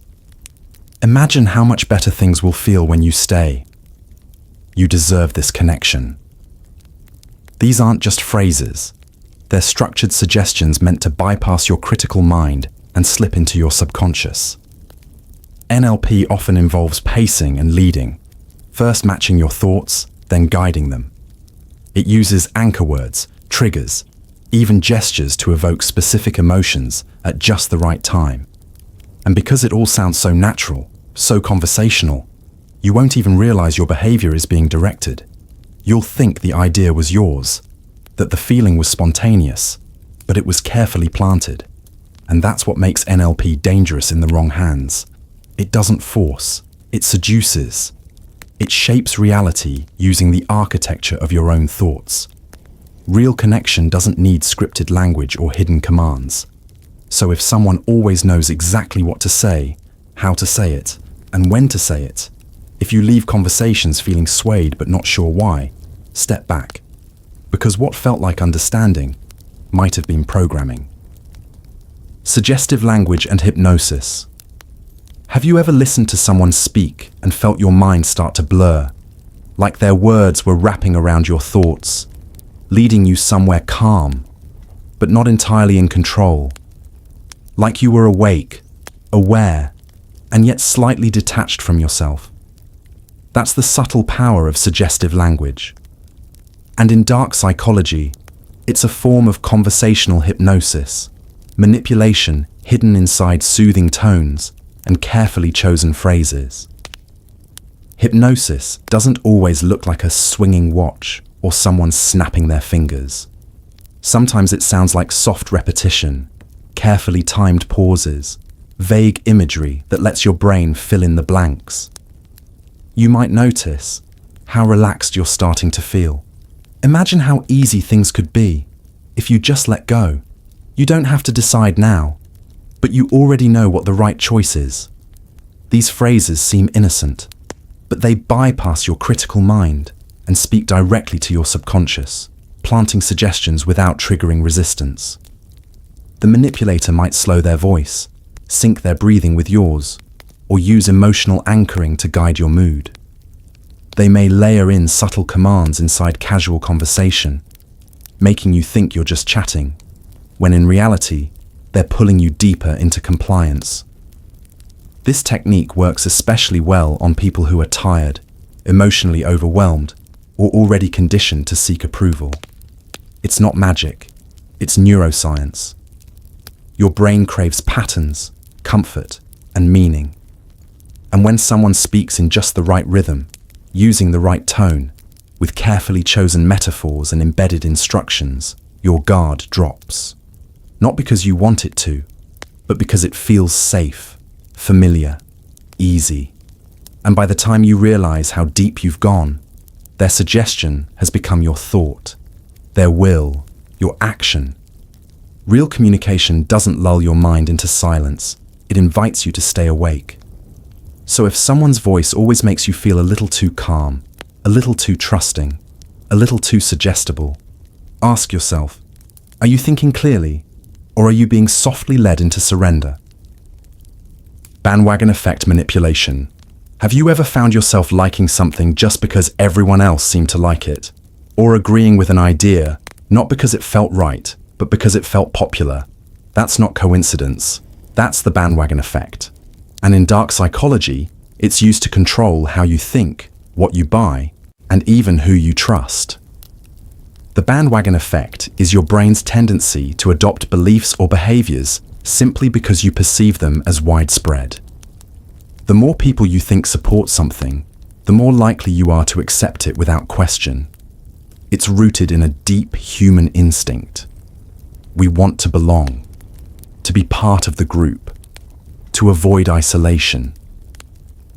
Imagine how much better things will feel when you stay. You deserve this connection. These aren't just phrases. They're structured suggestions meant to bypass your critical mind and slip into your subconscious. NLP often involves pacing and leading, first matching your thoughts, then guiding them. It uses anchor words, triggers, even gestures to evoke specific emotions at just the right time. And because it all sounds so natural, so conversational, you won't even realize your behavior is being directed. You'll think the idea was yours, that the feeling was spontaneous, but it was carefully planted. And that's what makes NLP dangerous in the wrong hands. It doesn't force, it seduces. It shapes reality using the architecture of your own thoughts. Real connection doesn't need scripted language or hidden commands. So if someone always knows exactly what to say, how to say it, and when to say it, if you leave conversations feeling swayed but not sure why, step back. Because what felt like understanding might have been programming. Suggestive language and hypnosis. Have you ever listened to someone speak and felt your mind start to blur, like their words were wrapping around your thoughts, leading you somewhere calm, but not entirely in control? Like you were awake, aware, and yet slightly detached from yourself. That's the subtle power of suggestive language. And in dark psychology, it's a form of conversational hypnosis, manipulation hidden inside soothing tones and carefully chosen phrases. Hypnosis doesn't always look like a swinging watch or someone snapping their fingers. Sometimes it sounds like soft repetition, carefully timed pauses, vague imagery that lets your brain fill in the blanks. You might notice how relaxed you're starting to feel. Imagine how easy things could be if you just let go. You don't have to decide now, but you already know what the right choice is. These phrases seem innocent, but they bypass your critical mind and speak directly to your subconscious, planting suggestions without triggering resistance. The manipulator might slow their voice, sync their breathing with yours, or use emotional anchoring to guide your mood. They may layer in subtle commands inside casual conversation, making you think you're just chatting, when in reality, they're pulling you deeper into compliance. This technique works especially well on people who are tired, emotionally overwhelmed, or already conditioned to seek approval. It's not magic, it's neuroscience. Your brain craves patterns, comfort, and meaning. And when someone speaks in just the right rhythm, using the right tone, with carefully chosen metaphors and embedded instructions, your guard drops. Not because you want it to, but because it feels safe, familiar, easy. And by the time you realize how deep you've gone, their suggestion has become your thought, their will, your action. Real communication doesn't lull your mind into silence, it invites you to stay awake. So if someone's voice always makes you feel a little too calm, a little too trusting, a little too suggestible, ask yourself, are you thinking clearly, or are you being softly led into surrender? Bandwagon effect manipulation. Have you ever found yourself liking something just because everyone else seemed to like it? Or agreeing with an idea, not because it felt right, but because it felt popular? That's not coincidence. That's the bandwagon effect. And in dark psychology, it's used to control how you think, what you buy, and even who you trust. The bandwagon effect is your brain's tendency to adopt beliefs or behaviors simply because you perceive them as widespread. The more people you think support something, the more likely you are to accept it without question. It's rooted in a deep human instinct. We want to belong, to be part of the group, to avoid isolation.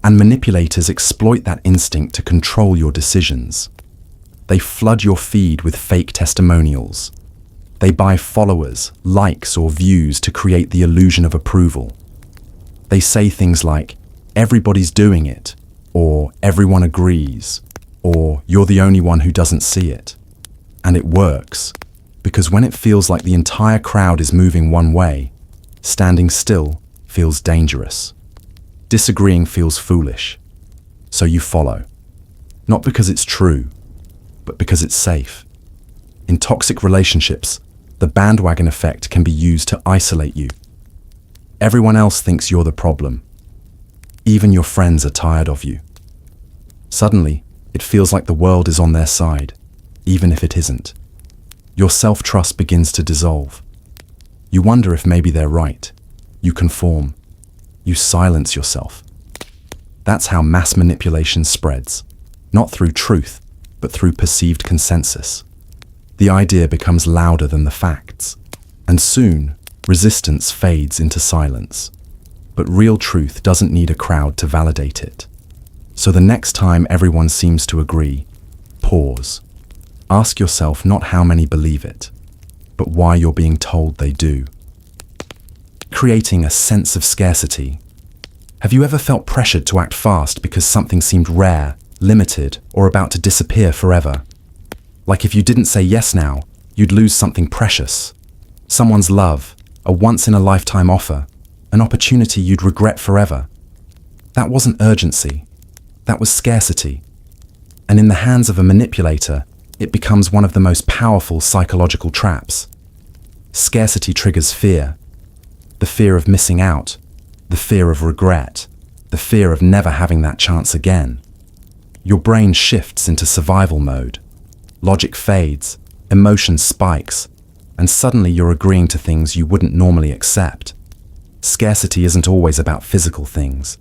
And manipulators exploit that instinct to control your decisions. They flood your feed with fake testimonials. They buy followers, likes, or views to create the illusion of approval. They say things like, "Everybody's doing it," or "Everyone agrees," or "You're the only one who doesn't see it." And it works, because when it feels like the entire crowd is moving one way, standing still feels dangerous. Disagreeing feels foolish. So you follow. Not because it's true, but because it's safe. In toxic relationships, the bandwagon effect can be used to isolate you. Everyone else thinks you're the problem. Even your friends are tired of you. Suddenly, it feels like the world is on their side, even if it isn't. Your self-trust begins to dissolve. You wonder if maybe they're right. You conform. You silence yourself. That's how mass manipulation spreads, not through truth, but through perceived consensus. The idea becomes louder than the facts, and soon, resistance fades into silence. But real truth doesn't need a crowd to validate it. So the next time everyone seems to agree, pause. Ask yourself not how many believe it, but why you're being told they do. Creating a sense of scarcity. Have you ever felt pressured to act fast because something seemed rare, limited, or about to disappear forever? Like if you didn't say yes now, you'd lose something precious. Someone's love, a once-in-a-lifetime offer, an opportunity you'd regret forever. That wasn't urgency. That was scarcity. And in the hands of a manipulator, it becomes one of the most powerful psychological traps. Scarcity triggers fear. The fear of missing out, the fear of regret, the fear of never having that chance again. Your brain shifts into survival mode. Logic fades, emotion spikes, and suddenly you're agreeing to things you wouldn't normally accept. Scarcity isn't always about physical things.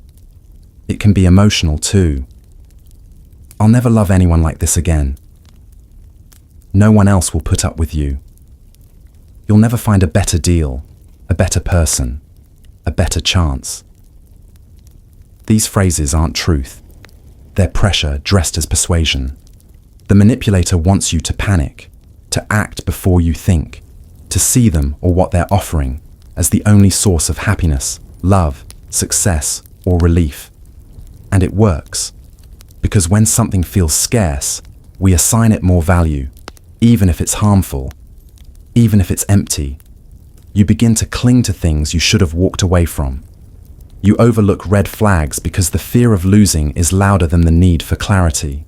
It can be emotional too. I'll never love anyone like this again. No one else will put up with you. You'll never find a better deal, a better person, a better chance. These phrases aren't truth. They're pressure dressed as persuasion. The manipulator wants you to panic, to act before you think, to see them or what they're offering as the only source of happiness, love, success, or relief. And it works, because when something feels scarce, we assign it more value, even if it's harmful, even if it's empty. You begin to cling to things you should have walked away from. You overlook red flags because the fear of losing is louder than the need for clarity.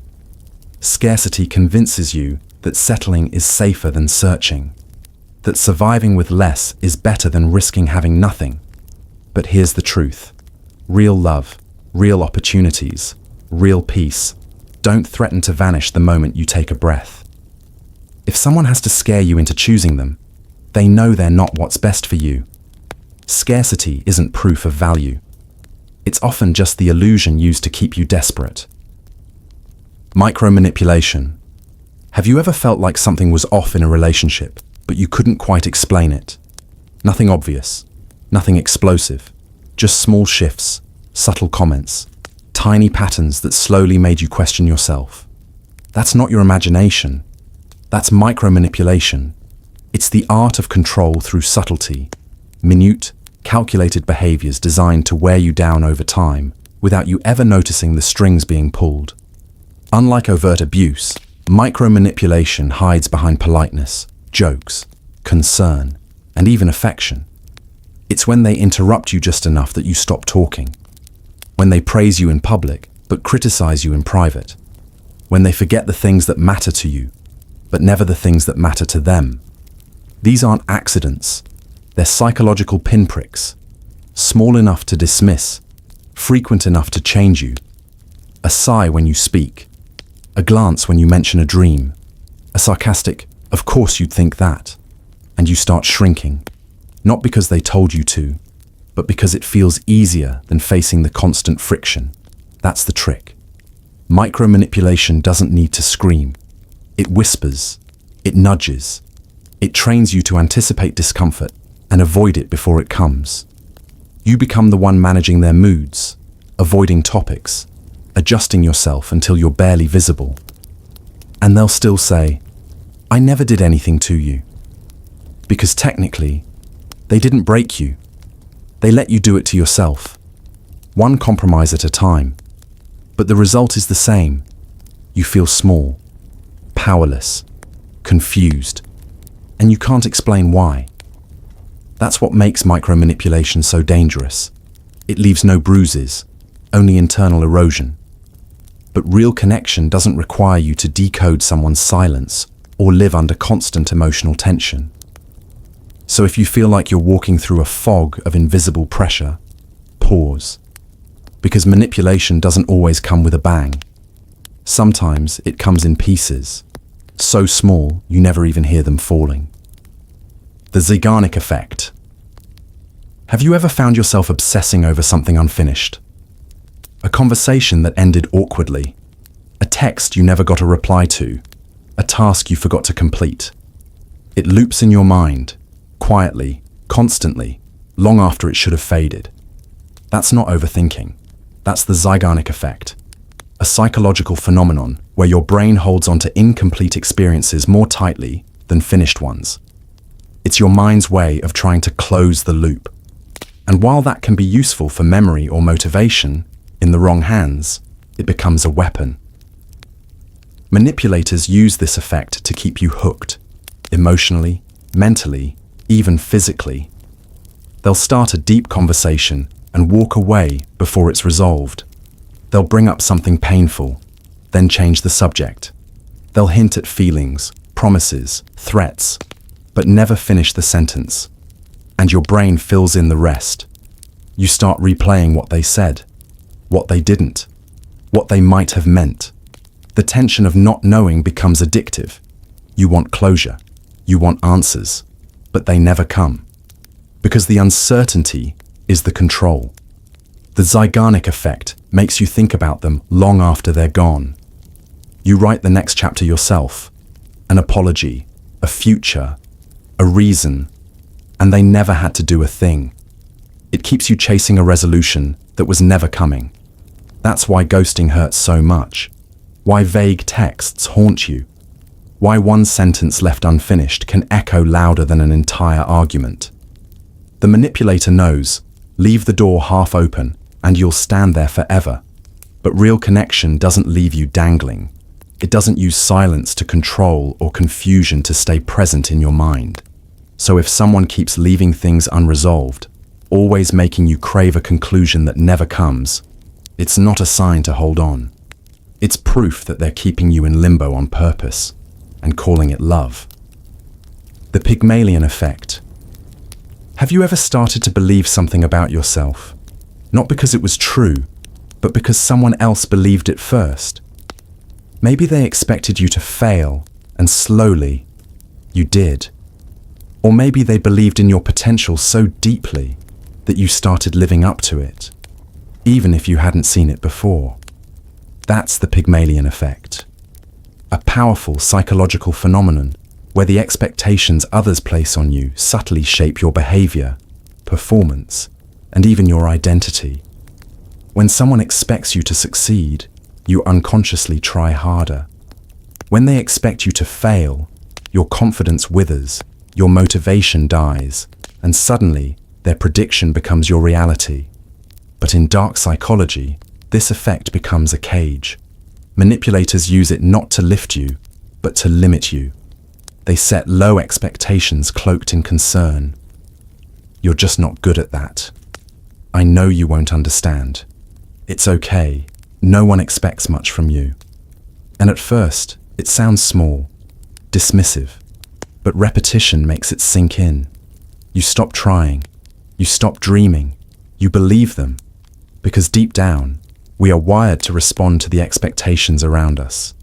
Scarcity convinces you that settling is safer than searching, that surviving with less is better than risking having nothing. But here's the truth. Real love, real opportunities, real peace don't threaten to vanish the moment you take a breath. If someone has to scare you into choosing them, they know they're not what's best for you. Scarcity isn't proof of value. It's often just the illusion used to keep you desperate. Micromanipulation. Have you ever felt like something was off in a relationship, but you couldn't quite explain it? Nothing obvious, nothing explosive, just small shifts, subtle comments, tiny patterns that slowly made you question yourself. That's not your imagination. That's micromanipulation. It's the art of control through subtlety, minute, calculated behaviors designed to wear you down over time without you ever noticing the strings being pulled. Unlike overt abuse, micromanipulation hides behind politeness, jokes, concern, and even affection. It's when they interrupt you just enough that you stop talking. When they praise you in public, but criticize you in private. When they forget the things that matter to you, but never the things that matter to them. These aren't accidents. They're psychological pinpricks, small enough to dismiss, frequent enough to change you. A sigh when you speak, a glance when you mention a dream, a sarcastic, "Of course you'd think that," and you start shrinking, not because they told you to, but because it feels easier than facing the constant friction. That's the trick. Micromanipulation doesn't need to scream. It whispers, it nudges, it trains you to anticipate discomfort and avoid it before it comes. You become the one managing their moods, avoiding topics, adjusting yourself until you're barely visible. And they'll still say, "I never did anything to you." Because technically, they didn't break you. They let you do it to yourself, one compromise at a time. But the result is the same. You feel small, powerless, confused, and you can't explain why. That's what makes micromanipulation so dangerous. It leaves no bruises, only internal erosion. But real connection doesn't require you to decode someone's silence or live under constant emotional tension. So if you feel like you're walking through a fog of invisible pressure, pause. Because manipulation doesn't always come with a bang. Sometimes it comes in pieces, so small you never even hear them falling. The Zeigarnik Effect. Have you ever found yourself obsessing over something unfinished? A conversation that ended awkwardly, a text you never got a reply to, a task you forgot to complete. It loops in your mind, quietly, constantly, long after it should have faded. That's not overthinking. That's the Zeigarnik Effect, a psychological phenomenon where your brain holds onto incomplete experiences more tightly than finished ones. It's your mind's way of trying to close the loop. And while that can be useful for memory or motivation, in the wrong hands, it becomes a weapon. Manipulators use this effect to keep you hooked, emotionally, mentally, even physically. They'll start a deep conversation and walk away before it's resolved. They'll bring up something painful, then change the subject. They'll hint at feelings, promises, threats, but never finish the sentence. And your brain fills in the rest. You start replaying what they said, what they didn't, what they might have meant. The tension of not knowing becomes addictive. You want closure, you want answers, but they never come. Because the uncertainty is the control. The Zeigarnik Effect makes you think about them long after they're gone. You write the next chapter yourself, an apology, a future, a reason, and they never had to do a thing. It keeps you chasing a resolution that was never coming. That's why ghosting hurts so much. Why vague texts haunt you. Why one sentence left unfinished can echo louder than an entire argument. The manipulator knows, leave the door half open and you'll stand there forever. But real connection doesn't leave you dangling. It doesn't use silence to control or confusion to stay present in your mind. So if someone keeps leaving things unresolved, always making you crave a conclusion that never comes, it's not a sign to hold on. It's proof that they're keeping you in limbo on purpose and calling it love. The Pygmalion Effect. Have you ever started to believe something about yourself? Not because it was true, but because someone else believed it first. Maybe they expected you to fail, and slowly, you did. Or maybe they believed in your potential so deeply that you started living up to it, even if you hadn't seen it before. That's the Pygmalion Effect. A powerful psychological phenomenon where the expectations others place on you subtly shape your behavior, performance, and even your identity. When someone expects you to succeed, you unconsciously try harder. When they expect you to fail, your confidence withers, your motivation dies, and suddenly their prediction becomes your reality. But in dark psychology, this effect becomes a cage. Manipulators use it not to lift you, but to limit you. They set low expectations cloaked in concern. You're just not good at that. I know you won't understand. It's okay. No one expects much from you. And at first, it sounds small, dismissive, but repetition makes it sink in. You stop trying. You stop dreaming. You believe them. Because deep down, we are wired to respond to the expectations around us,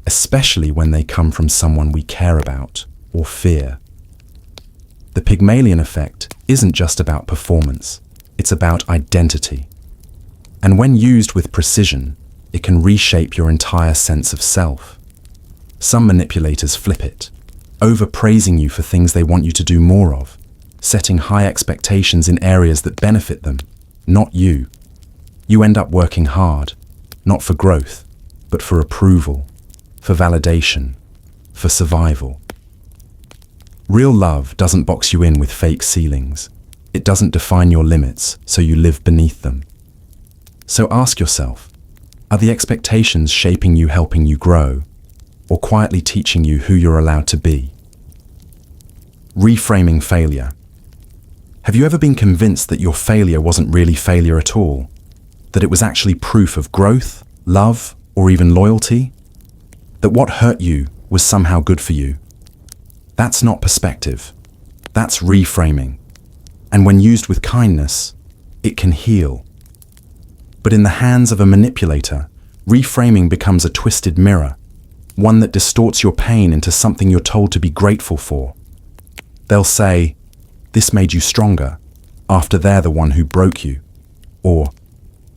especially when they come from someone we care about or fear. The Pygmalion Effect isn't just about performance, it's about identity. And when used with precision, it can reshape your entire sense of self. Some manipulators flip it, overpraising you for things they want you to do more of, setting high expectations in areas that benefit them, not you. You end up working hard, not for growth, but for approval, for validation, for survival. Real love doesn't box you in with fake ceilings. It doesn't define your limits, so you live beneath them. So ask yourself, are the expectations shaping you, helping you grow, or quietly teaching you who you're allowed to be? Reframing failure. Have you ever been convinced that your failure wasn't really failure at all? That it was actually proof of growth, love, or even loyalty? That what hurt you was somehow good for you? That's not perspective. That's reframing. And when used with kindness, it can heal. But in the hands of a manipulator, reframing becomes a twisted mirror, one that distorts your pain into something you're told to be grateful for. They'll say, "This made you stronger," after they're the one who broke you. Or,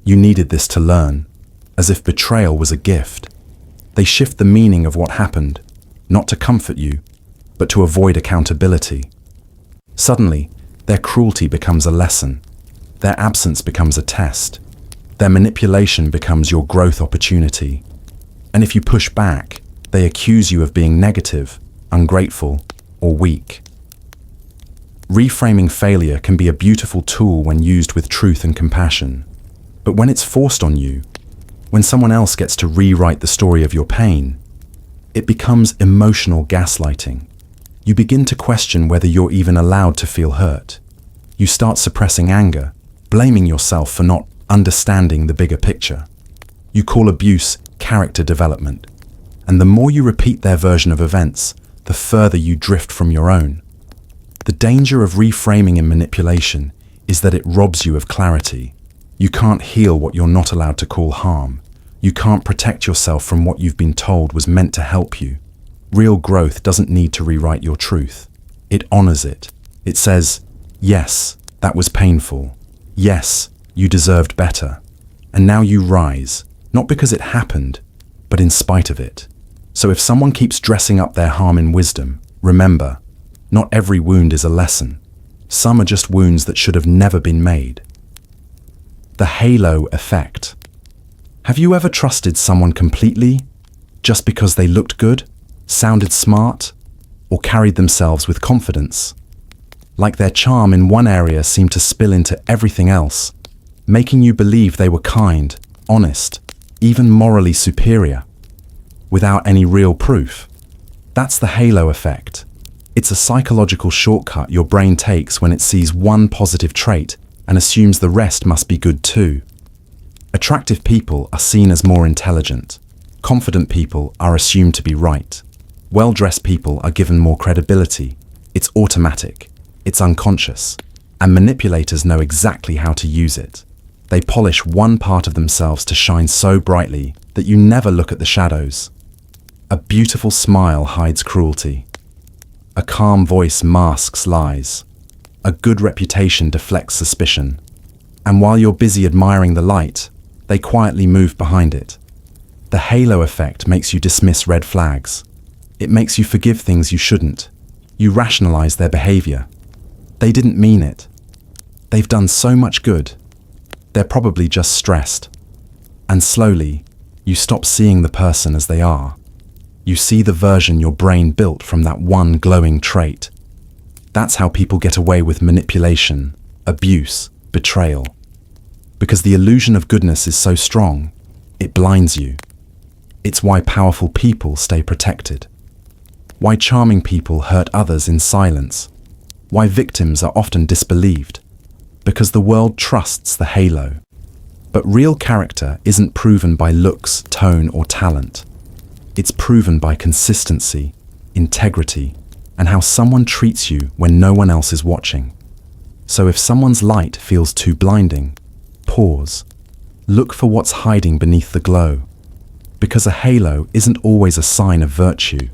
"You needed this to learn," as if betrayal was a gift. They shift the meaning of what happened, not to comfort you, but to avoid accountability. Suddenly, their cruelty becomes a lesson. Their absence becomes a test. Their manipulation becomes your growth opportunity. And if you push back, they accuse you of being negative, ungrateful, or weak. Reframing failure can be a beautiful tool when used with truth and compassion. But when it's forced on you, when someone else gets to rewrite the story of your pain, it becomes emotional gaslighting. You begin to question whether you're even allowed to feel hurt. You start suppressing anger, blaming yourself for not understanding the bigger picture. You call abuse character development, and the more you repeat their version of events, the further you drift from your own. The danger of reframing in manipulation is that it robs you of clarity. You can't heal what you're not allowed to call harm. You can't protect yourself from what you've been told was meant to help you. Real growth doesn't need to rewrite your truth. It honors it. It says, "Yes, that was painful. Yes, you deserved better. And now you rise, not because it happened, but in spite of it." So if someone keeps dressing up their harm in wisdom, remember, not every wound is a lesson. Some are just wounds that should have never been made. The halo effect. Have you ever trusted someone completely just because they looked good, sounded smart, or carried themselves with confidence? Like their charm in one area seemed to spill into everything else, making you believe they were kind, honest, even morally superior, without any real proof. That's the halo effect. It's a psychological shortcut your brain takes when it sees one positive trait and assumes the rest must be good too. Attractive people are seen as more intelligent. Confident people are assumed to be right. Well-dressed people are given more credibility. It's automatic. It's unconscious. And manipulators know exactly how to use it. They polish one part of themselves to shine so brightly that you never look at the shadows. A beautiful smile hides cruelty. A calm voice masks lies. A good reputation deflects suspicion. And while you're busy admiring the light, they quietly move behind it. The halo effect makes you dismiss red flags. It makes you forgive things you shouldn't. You rationalize their behavior. They didn't mean it. They've done so much good. They're probably just stressed. And slowly, you stop seeing the person as they are. You see the version your brain built from that one glowing trait. That's how people get away with manipulation, abuse, betrayal. Because the illusion of goodness is so strong, it blinds you. It's why powerful people stay protected. Why charming people hurt others in silence. Why victims are often disbelieved. Because the world trusts the halo. But real character isn't proven by looks, tone, or talent. It's proven by consistency, integrity, and how someone treats you when no one else is watching. So if someone's light feels too blinding, pause. Look for what's hiding beneath the glow. Because a halo isn't always a sign of virtue.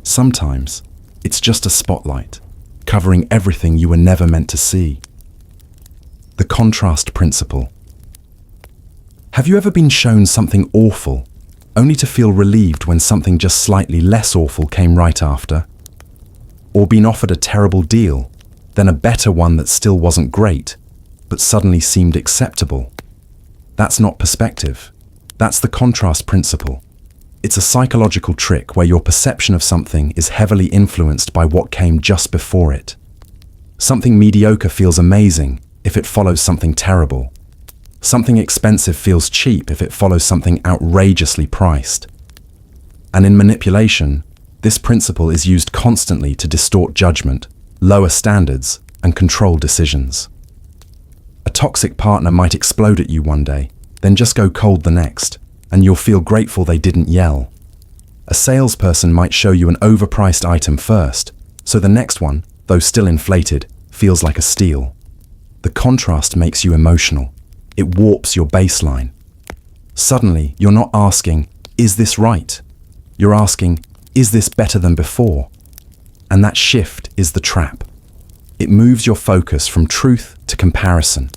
Sometimes, it's just a spotlight, covering everything you were never meant to see. The contrast principle. Have you ever been shown something awful, only to feel relieved when something just slightly less awful came right after? Or been offered a terrible deal, then a better one that still wasn't great, but suddenly seemed acceptable? That's not perspective. That's the contrast principle. It's a psychological trick where your perception of something is heavily influenced by what came just before it. Something mediocre feels amazing if it follows something terrible. Something expensive feels cheap if it follows something outrageously priced. And in manipulation, this principle is used constantly to distort judgment, lower standards, and control decisions. A toxic partner might explode at you one day, then just go cold the next, and you'll feel grateful they didn't yell. A salesperson might show you an overpriced item first, so the next one, though still inflated, feels like a steal. The contrast makes you emotional. It warps your baseline. Suddenly, you're not asking, is this right? You're asking, is this better than before? And that shift is the trap. It moves your focus from truth to comparison,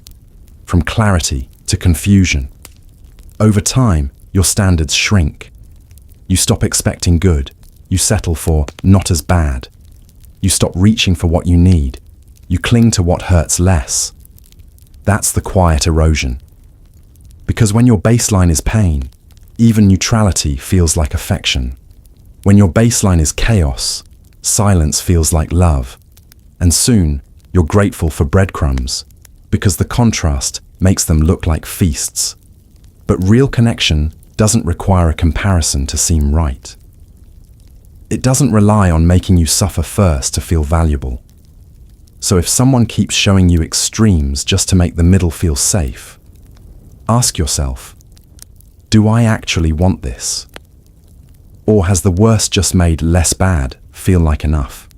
from clarity to confusion. Over time, your standards shrink. You stop expecting good. You settle for not as bad. You stop reaching for what you need. You cling to what hurts less. That's the quiet erosion. Because when your baseline is pain, even neutrality feels like affection. When your baseline is chaos, silence feels like love. And soon, you're grateful for breadcrumbs, because the contrast makes them look like feasts. But real connection doesn't require a comparison to seem right. It doesn't rely on making you suffer first to feel valuable. So if someone keeps showing you extremes just to make the middle feel safe, ask yourself, do I actually want this? Or has the worst just made less bad feel like enough?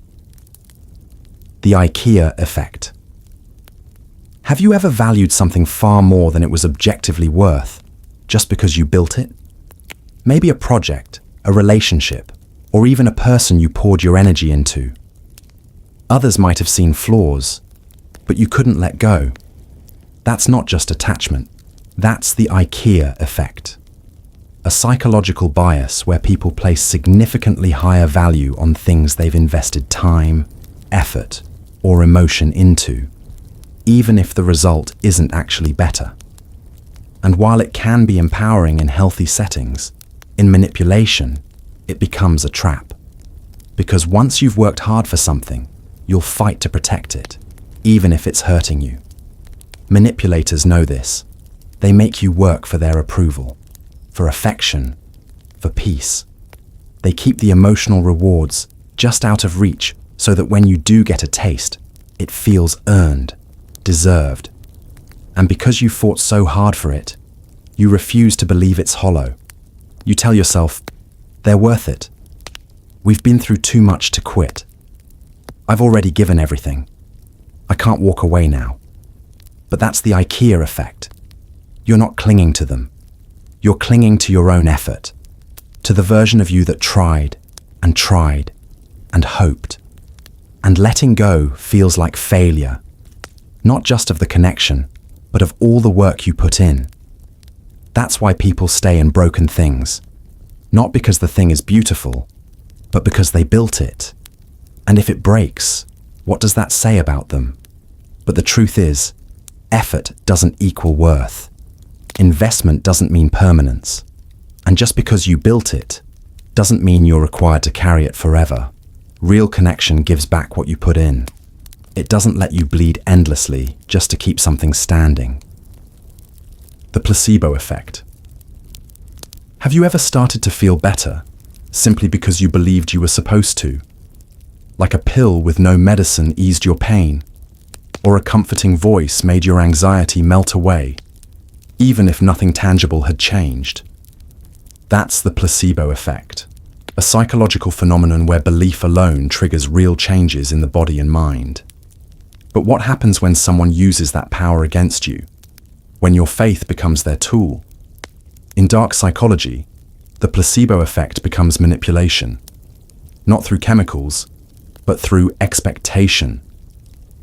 The IKEA Effect. Have you ever valued something far more than it was objectively worth just because you built it? Maybe a project, a relationship, or even a person you poured your energy into. Others might have seen flaws, but you couldn't let go. That's not just attachment. That's the IKEA effect. A psychological bias where people place significantly higher value on things they've invested time, effort, or emotion into, even if the result isn't actually better. And while it can be empowering in healthy settings, in manipulation, it becomes a trap. Because once you've worked hard for something, you'll fight to protect it, even if it's hurting you. Manipulators know this. They make you work for their approval, for affection, for peace. They keep the emotional rewards just out of reach so that when you do get a taste, it feels earned, deserved. And because you fought so hard for it, you refuse to believe it's hollow. You tell yourself, they're worth it. We've been through too much to quit. I've already given everything. I can't walk away now. But that's the IKEA effect. You're not clinging to them. You're clinging to your own effort, to the version of you that tried and hoped. And letting go feels like failure, not just of the connection, but of all the work you put in. That's why people stay in broken things, not because the thing is beautiful, but because they built it. And if it breaks, what does that say about them? But the truth is, effort doesn't equal worth. Investment doesn't mean permanence. And just because you built it, doesn't mean you're required to carry it forever. Real connection gives back what you put in. It doesn't let you bleed endlessly just to keep something standing. The placebo effect. Have you ever started to feel better simply because you believed you were supposed to? Like a pill with no medicine eased your pain, or a comforting voice made your anxiety melt away, even if nothing tangible had changed. That's the placebo effect, a psychological phenomenon where belief alone triggers real changes in the body and mind. But what happens when someone uses that power against you? When your faith becomes their tool? In dark psychology, the placebo effect becomes manipulation, not through chemicals, but through expectation.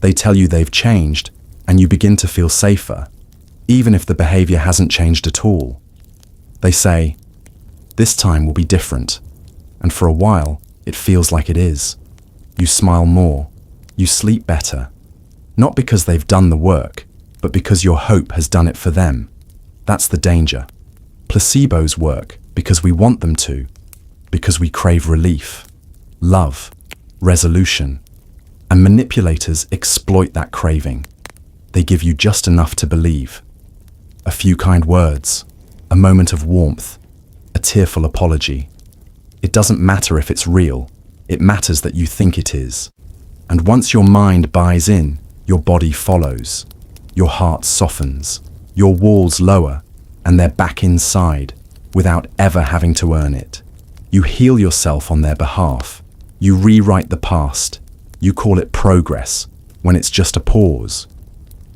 They tell you they've changed, and you begin to feel safer, even if the behavior hasn't changed at all. They say, This time will be different. And for a while, it feels like it is. You smile more. You sleep better. Not because they've done the work, but because your hope has done it for them. That's the danger. Placebos work because we want them to, because we crave relief, love, resolution. And manipulators exploit that craving. They give you just enough to believe. A few kind words, a moment of warmth, a tearful apology. It doesn't matter if it's real. It matters that you think it is. And once your mind buys in, your body follows. Your heart softens. Your walls lower, and they're back inside, without ever having to earn it. You heal yourself on their behalf. You rewrite the past. You call it progress, when it's just a pause.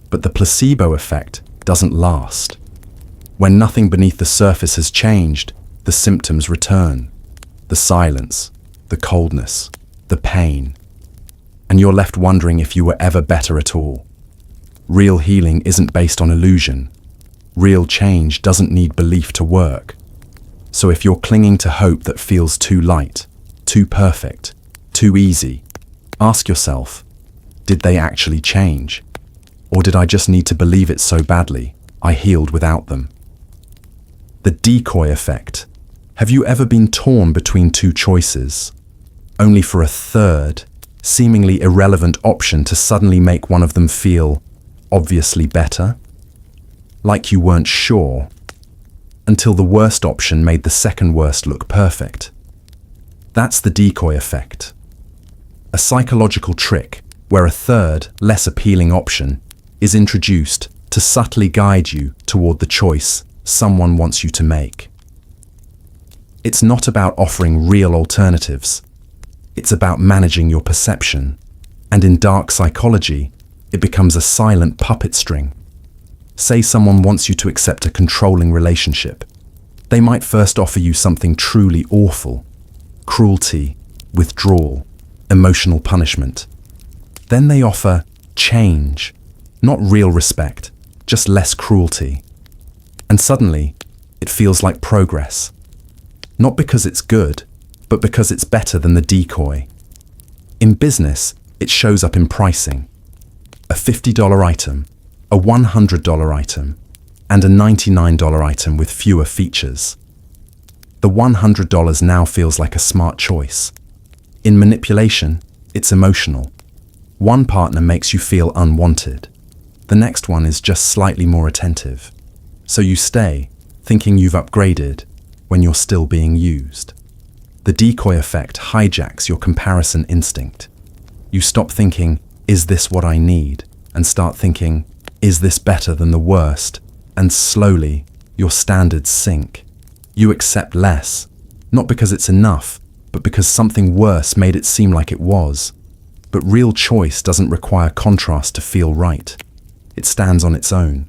But the placebo effect doesn't last. When nothing beneath the surface has changed, the symptoms return. The silence, the coldness, the pain. And you're left wondering if you were ever better at all. Real healing isn't based on illusion. Real change doesn't need belief to work. So if you're clinging to hope that feels too light, too perfect, too easy, ask yourself, did they actually change? Or did I just need to believe it so badly, I healed without them? The decoy effect. Have you ever been torn between two choices, only for a third, seemingly irrelevant option to suddenly make one of them feel obviously better? Like you weren't sure, until the worst option made the second worst look perfect. That's the decoy effect. A psychological trick where a third, less appealing option is introduced to subtly guide you toward the choice someone wants you to make. It's not about offering real alternatives. It's about managing your perception. And in dark psychology, it becomes a silent puppet string. Say someone wants you to accept a controlling relationship. They might first offer you something truly awful: cruelty, withdrawal, emotional punishment. Then they offer change, not real respect, just less cruelty. And suddenly, it feels like progress. Not because it's good, but because it's better than the decoy. In business, it shows up in pricing. A $50 item, a $100 item, and a $99 item with fewer features. The $100 now feels like a smart choice. In manipulation, it's emotional. One partner makes you feel unwanted. The next one is just slightly more attentive. So you stay, thinking you've upgraded, when you're still being used. The decoy effect hijacks your comparison instinct. You stop thinking, is this what I need? And start thinking, is this better than the worst? And slowly, your standards sink. You accept less, not because it's enough, but because something worse made it seem like it was. But real choice doesn't require contrast to feel right. It stands on its own.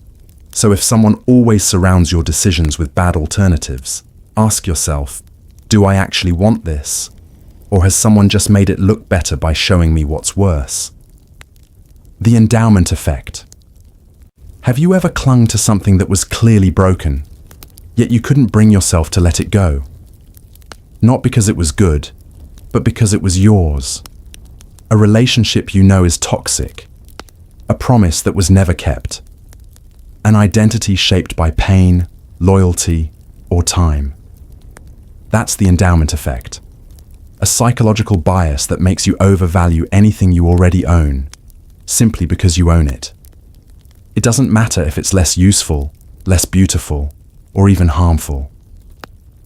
So if someone always surrounds your decisions with bad alternatives, ask yourself, do I actually want this? Or has someone just made it look better by showing me what's worse? The endowment effect. Have you ever clung to something that was clearly broken, yet you couldn't bring yourself to let it go? Not because it was good, but because it was yours. A relationship you know is toxic. A promise that was never kept. An identity shaped by pain, loyalty, or time. That's the endowment effect. A psychological bias that makes you overvalue anything you already own, simply because you own it. It doesn't matter if it's less useful, less beautiful, or even harmful.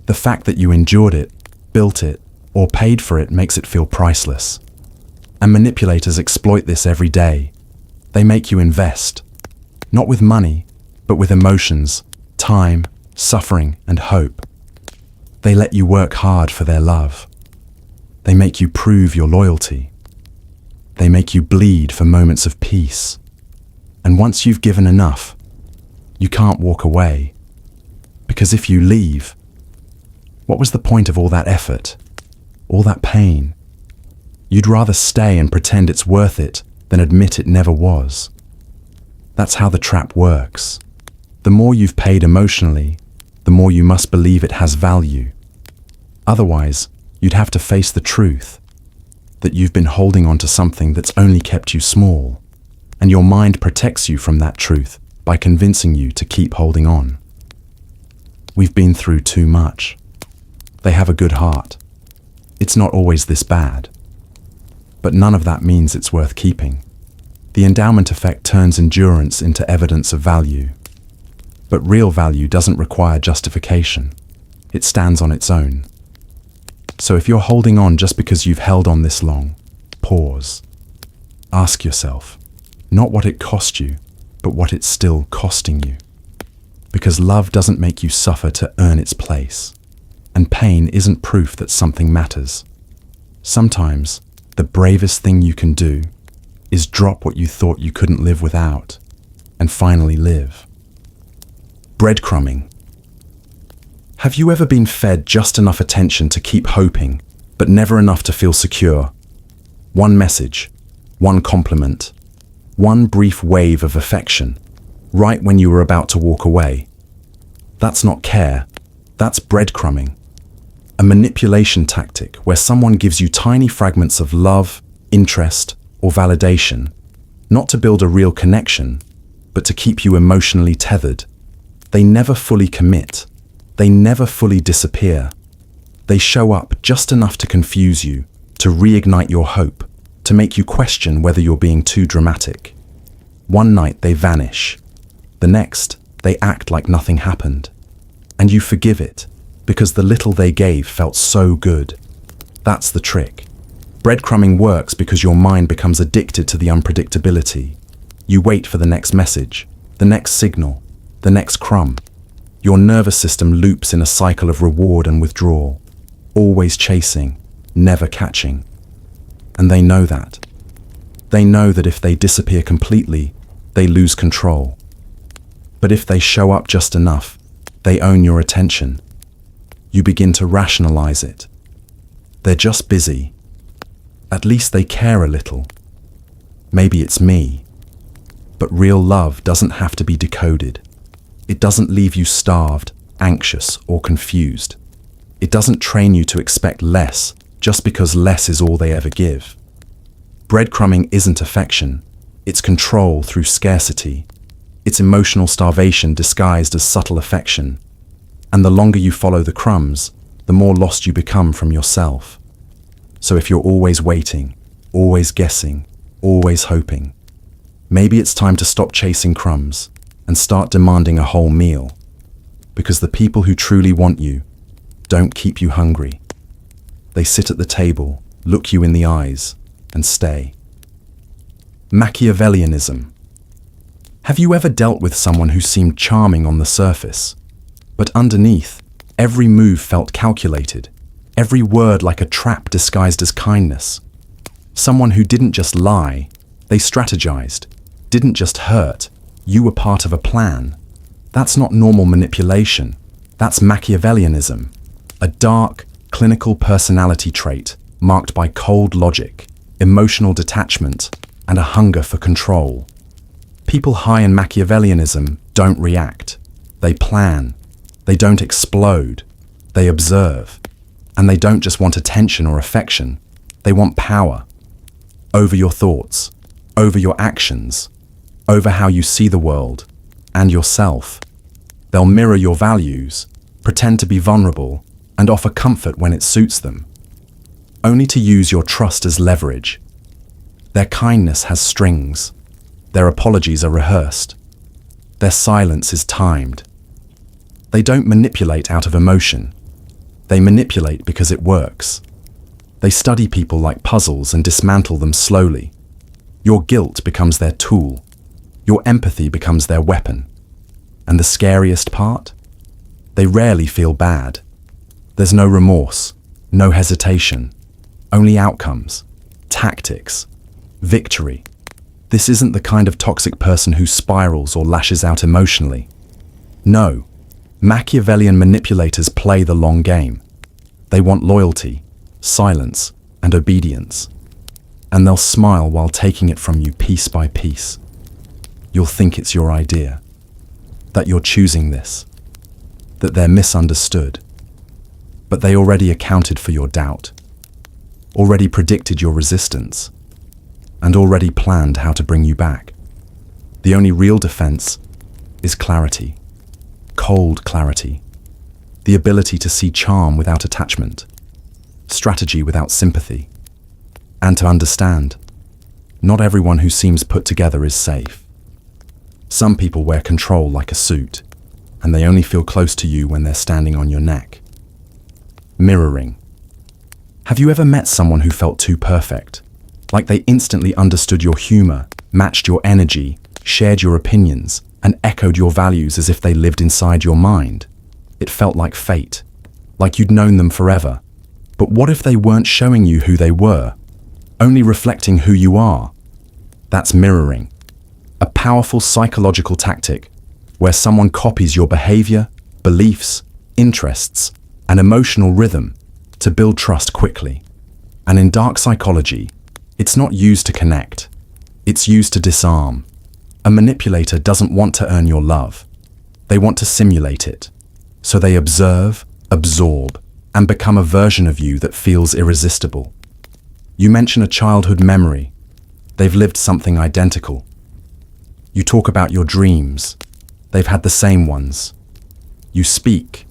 The fact that you endured it, built it, or paid for it makes it feel priceless. And manipulators exploit this every day. They make you invest, not with money, but with emotions, time, suffering, and hope. They let you work hard for their love. They make you prove your loyalty. They make you bleed for moments of peace. And once you've given enough, you can't walk away. Because if you leave, what was the point of all that effort, all that pain? You'd rather stay and pretend it's worth it than admit it never was. That's how the trap works. The more you've paid emotionally, the more you must believe it has value. Otherwise, you'd have to face the truth that you've been holding on to something that's only kept you small, and your mind protects you from that truth by convincing you to keep holding on. We've been through too much. They have a good heart. It's not always this bad. But none of that means it's worth keeping. The endowment effect turns endurance into evidence of value. But real value doesn't require justification. It stands on its own. So if you're holding on just because you've held on this long, pause. Ask yourself, not what it cost you, but what it's still costing you. Because love doesn't make you suffer to earn its place. And pain isn't proof that something matters. Sometimes, the bravest thing you can do is drop what you thought you couldn't live without, and finally live. Breadcrumbing. Have you ever been fed just enough attention to keep hoping, but never enough to feel secure? One message, one compliment, one brief wave of affection, right when you were about to walk away. That's not care, that's breadcrumbing. A manipulation tactic where someone gives you tiny fragments of love, interest, or validation, not to build a real connection, but to keep you emotionally tethered. They never fully commit. They never fully disappear. They show up just enough to confuse you, to reignite your hope, to make you question whether you're being too dramatic. One night they vanish. The next, they act like nothing happened. And you forgive it, because the little they gave felt so good. That's the trick. Breadcrumbing works because your mind becomes addicted to the unpredictability. You wait for the next message, the next signal, the next crumb. Your nervous system loops in a cycle of reward and withdrawal, always chasing, never catching. And they know that. They know that if they disappear completely, they lose control. But if they show up just enough, they own your attention. You begin to rationalize it. They're just busy. At least they care a little. Maybe it's me. But real love doesn't have to be decoded. It doesn't leave you starved, anxious, or confused. It doesn't train you to expect less just because less is all they ever give. Breadcrumbing isn't affection. It's control through scarcity. It's emotional starvation disguised as subtle affection. And the longer you follow the crumbs, the more lost you become from yourself. So if you're always waiting, always guessing, always hoping, maybe it's time to stop chasing crumbs and start demanding a whole meal. Because the people who truly want you don't keep you hungry. They sit at the table, look you in the eyes, and stay. Machiavellianism. Have you ever dealt with someone who seemed charming on the surface, but underneath, every move felt calculated, every word like a trap disguised as kindness? Someone who didn't just lie, they strategized, didn't just hurt, you were part of a plan. That's not normal manipulation. That's Machiavellianism, a dark, clinical personality trait marked by cold logic, emotional detachment, and a hunger for control. People high in Machiavellianism don't react. They plan. They don't explode. They observe. And they don't just want attention or affection. They want power. Over your thoughts, over your actions, over how you see the world and yourself. They'll mirror your values, pretend to be vulnerable, and offer comfort when it suits them, only to use your trust as leverage. Their kindness has strings. Their apologies are rehearsed. Their silence is timed. They don't manipulate out of emotion. They manipulate because it works. They study people like puzzles and dismantle them slowly. Your guilt becomes their tool. Your empathy becomes their weapon. And the scariest part? They rarely feel bad. There's no remorse, no hesitation, only outcomes, tactics, victory. This isn't the kind of toxic person who spirals or lashes out emotionally. No, Machiavellian manipulators play the long game. They want loyalty, silence, and obedience. And they'll smile while taking it from you piece by piece. You'll think it's your idea, that you're choosing this, that they're misunderstood. but they already accounted for your doubt, already predicted your resistance, and already planned how to bring you back. The only real defense is clarity, cold clarity, the ability to see charm without attachment, strategy without sympathy, and to understand, not everyone who seems put together is safe. Some people wear control like a suit, and they only feel close to you when they're standing on your neck. Mirroring. Have you ever met someone who felt too perfect? Like they instantly understood your humor, matched your energy, shared your opinions, and echoed your values as if they lived inside your mind? It felt like fate, like you'd known them forever. But what if they weren't showing you who they were, only reflecting who you are? That's mirroring, a powerful psychological tactic where someone copies your behavior, beliefs, interests, and emotional rhythm to build trust quickly. And in dark psychology, it's not used to connect, it's used to disarm. A manipulator doesn't want to earn your love. They want to simulate it. So they observe, absorb, and become a version of you that feels irresistible. You mention a childhood memory. They've lived something identical. You talk about your dreams. They've had the same ones. You speak,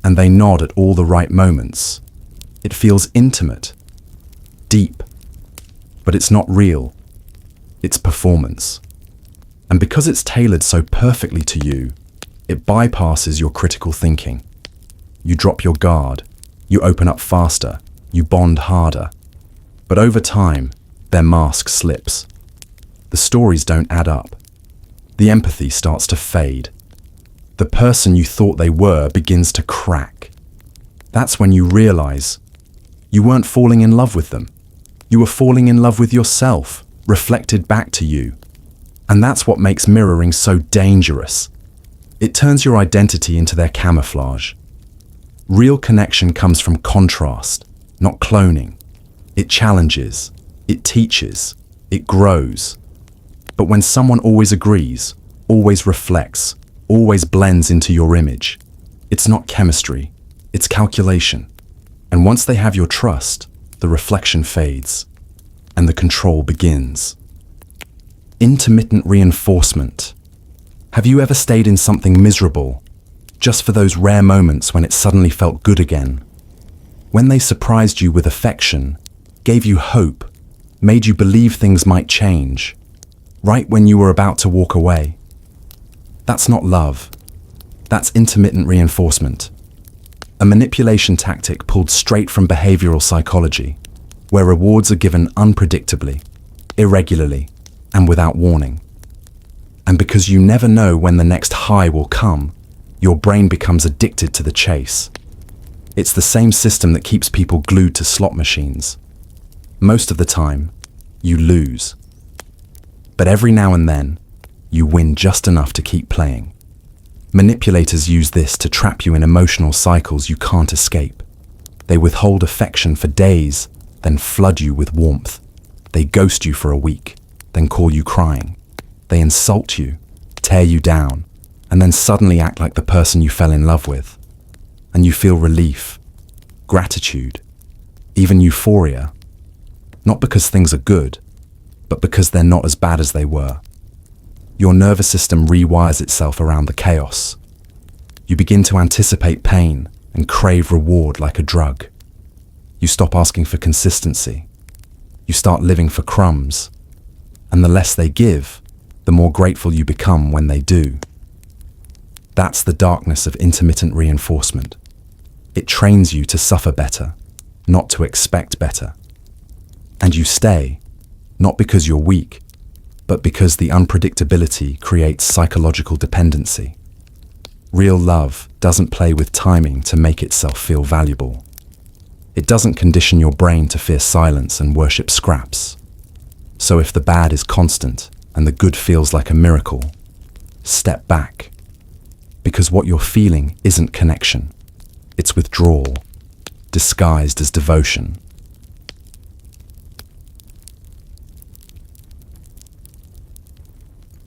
and they nod at all the right moments. It feels intimate, deep, but it's not real. It's performance. And because it's tailored so perfectly to you, it bypasses your critical thinking. You drop your guard, you open up faster, you bond harder. But over time, their mask slips. The stories don't add up. The empathy starts to fade. The person you thought they were begins to crack. That's when you realize you weren't falling in love with them. You were falling in love with yourself, reflected back to you. And that's what makes mirroring so dangerous. It turns your identity into their camouflage. Real connection comes from contrast, not cloning. It challenges, it teaches, it grows. But when someone always agrees, always reflects, always blends into your image, it's not chemistry, it's calculation. And once they have your trust, the reflection fades, and the control begins. Intermittent reinforcement. Have you ever stayed in something miserable, just for those rare moments when it suddenly felt good again? When they surprised you with affection, gave you hope, made you believe things might change, right when you were about to walk away? That's not love. That's intermittent reinforcement. A manipulation tactic pulled straight from behavioral psychology, where rewards are given unpredictably, irregularly, and without warning. And because you never know when the next high will come, your brain becomes addicted to the chase. It's the same system that keeps people glued to slot machines. Most of the time, you lose. But every now and then, you win just enough to keep playing. Manipulators use this to trap you in emotional cycles you can't escape. They withhold affection for days, then flood you with warmth. They ghost you for a week, then call you crying. They insult you, tear you down, and then suddenly act like the person you fell in love with. And you feel relief, gratitude, even euphoria. Not because things are good, but because they're not as bad as they were. Your nervous system rewires itself around the chaos. You begin to anticipate pain and crave reward like a drug. You stop asking for consistency. You start living for crumbs. And the less they give, the more grateful you become when they do. That's the darkness of intermittent reinforcement. It trains you to suffer better, not to expect better. And you stay, not because you're weak, but because the unpredictability creates psychological dependency. Real love doesn't play with timing to make itself feel valuable. It doesn't condition your brain to fear silence and worship scraps. So if the bad is constant and the good feels like a miracle, step back. Because what you're feeling isn't connection. It's withdrawal, disguised as devotion.